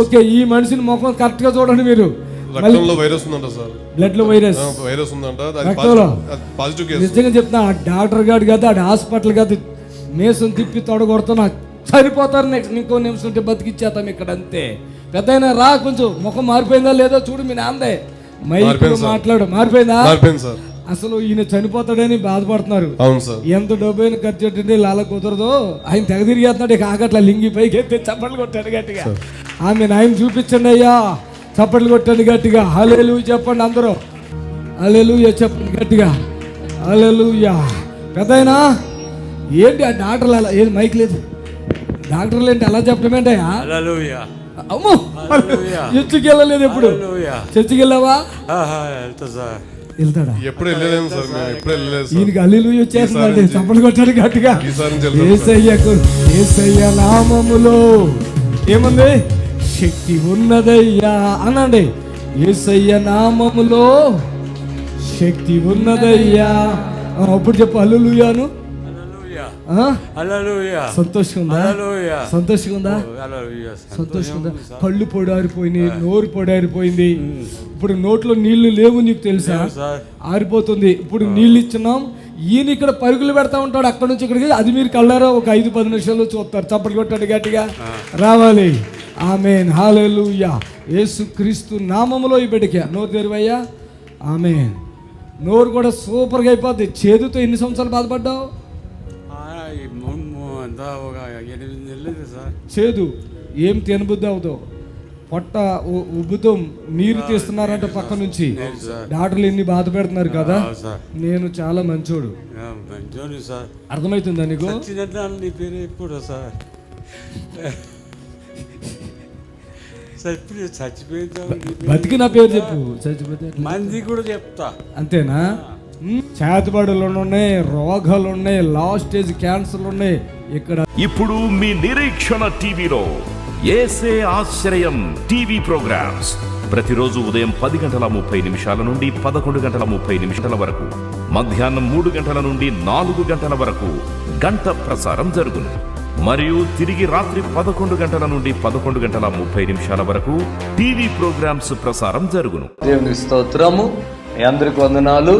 ఓకే, ఈ మనిషిని ముఖం కరెక్ట్ గా చూడండి మీరు. రక్తంలో వైరస్ ఉందంట సార్. బ్లడ్ లో వైరస్ ఉందంట. నిజంగా చెప్తున్నా, డాక్టర్ గారు కదా, హాస్పిటల్ కాదు, మేసం తిప్పి తొడగొడుతున్నా. సరిపోతారు, నెక్స్ట్ ఇంకో నిమిషం ఉంటే బతికిచ్చేస్తాం ఇక్కడ అంతే. పెద్దయినా రా, కొంచెం ముఖం మారిపోయిందా లేదో చూడు, మీ నాందే మైక్ మాట్లాడు. మారిపోయిందా? అసలు ఈయన చనిపోతాడని బాధపడుతున్నారు. అవును సార్. ఎంత డబ్బు అయినా ఖర్చు పెట్టండి, లాల కుదరదు. ఆయన తెగ తిరిగేస్తున్నాడు, ఇక ఆగట్లా లింగి పైకి ఎత్తి చప్పట్లు కొట్టాడు గట్టిగా. ఆయన చూపించండి అయ్యా, చప్పట్లు కొట్టండి గట్టిగా. హల్లెలూయా చెప్పండి అందరూ, హల్లెలూయా చెప్పండి గట్టిగా, హల్లెలూయా. పెద్దయినా ఏంటి ఆ డాక్టర్లు అలా, ఏం మైక్ లేదు, డాక్టర్లు ఏంటి అలా చెప్పడం ఏంటయ్యా? అమ్మో, చర్చికి వెళ్ళలేదు ఎప్పుడు? చర్చికి వెళ్ళావా? వెళ్తాడా? ఎప్పుడు వెళ్ళలేదు సార్, ఎప్పుడు వెళ్ళలేదు. ఈయనకి హల్లెలూయా వచ్చేస్తుందండి, చప్పట్లు కొట్టాడు గట్టిగా. యేసయ్య నామములో ఏముంది? శక్తి ఉన్నదయ్యా అనండి. యేసయ్య నామములో శక్తి ఉన్నదయ్యా. అప్పుడు చెప్పు హల్లెలూయాను. సంతోషంగా ఉందా? సంతోషంగా ఉందా? కళ్ళు పొడారిపోయినాయి, నోరు పొడారిపోయింది. ఇప్పుడు నోట్లో నీళ్లు లేవు, నీకు తెలుసా? ఆరిపోతుంది. ఇప్పుడు నీళ్ళు ఇచ్చినాం. ఈయన ఇక్కడ పరుగులు పెడతా ఉంటాడు అక్కడ నుంచి ఇక్కడికి. అది మీరు కళ్ళారా ఒక 5-10 నిమిషాల్లో చూస్తారు. చప్పట్లు కొట్టాడు గట్టిగా, రావాలి. ఆమేన్, హల్లెలూయా. యేసుక్రీస్తు నామములో ఈ బిడ్డకి నోరు తెరువయ్యా. ఆమేన్. నోరు కూడా సూపర్గా అయిపోద్ది. చేదుతో ఎన్ని సంవత్సరాలు బాధపడ్డావు? చేదు ఏం తినబుద్ధి అవుతావు, పొట్ట ఉబ్బుతో నీరు తీస్తున్నారంట పక్క నుంచి. డాక్టర్లు ఎన్ని బాధ పెడుతున్నారు కదా. నేను చాలా మంచోడు, అర్థమవుతుందా నీకు? బతికి నా పేరు చెప్పు, చచ్చిపోతే మంది కూడా చెప్తా. అంతేనా? చేతబడులు ఉన్నాయి, రోగాలు ఉన్నాయి, లాస్ట్ స్టేజ్ క్యాన్సర్లు ఉన్నాయి ఇక్కడ. ఇప్పుడు మీ నిరీక్షణ టీవీలో యేసే ఆశ్రయం టీవీ ప్రోగ్రామ్స్ ప్రతిరోజు ఉదయం 10:30 నుండి 11:30 వరకు, మధ్యాహ్నం 3 గంటల నుండి 4 గంటల వరకు గంట ప్రసారం జరుగును. మరియు తిరిగి రాత్రి 11 గంటల నుండి 11:30 వరకు టీవీ ప్రోగ్రామ్స్ ప్రసారం జరుగును. దేవునికి స్తోత్రము. మీ అందరికి వందనాలు.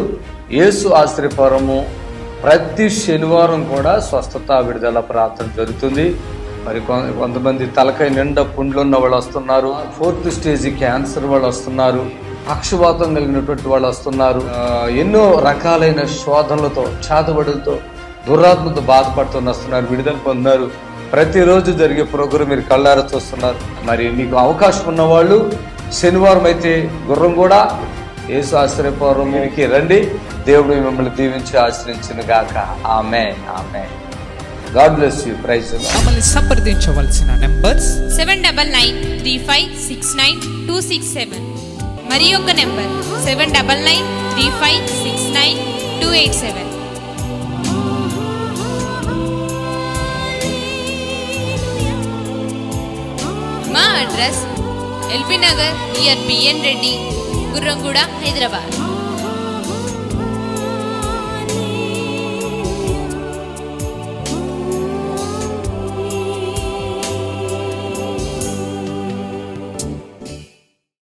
యేసు ఆశ్రయపురము ప్రతి శనివారం కూడా స్వస్థత విడుదల ప్రార్థన జరుగుతుంది. మరి కొంతమంది తలకాయ నిండా పుండ్లు ఉన్న వాళ్ళు వస్తున్నారు, 4th స్టేజ్ క్యాన్సర్ వాళ్ళు వస్తున్నారు, పక్షవాతం కలిగినటువంటి వాళ్ళు వస్తున్నారు, ఎన్నో రకాలైన శోధనలతో, చేతబడులతో, దురాత్మతో బాధపడుతూ వస్తున్నారు, విడుదల పొందారు. ప్రతిరోజు జరిగే ప్రోగ్రాం మీరు కళ్ళారా చూస్తున్నారు. మరి మీకు అవకాశం ఉన్నవాళ్ళు శనివారం అయితే గుర్రం కూడా యేసు ఆశ్రయపురంకి రండి. దేవుడు మిమ్మల్ని దీవించి ఆశ్రయించును గాక. ఆమేన్, ఆమేన్. God bless you. Praise the Lord. మమ్మల్ని సంప్రదించవలసిన నంబర్స్ 7993569267 మరి ఒక నంబర్ 7993569287. మా అడ్రస్ ఎల్బీ నగర్ నియర్ బిఎన్ రెడ్డి, గుర్రంగూడ, హైదరాబాద్.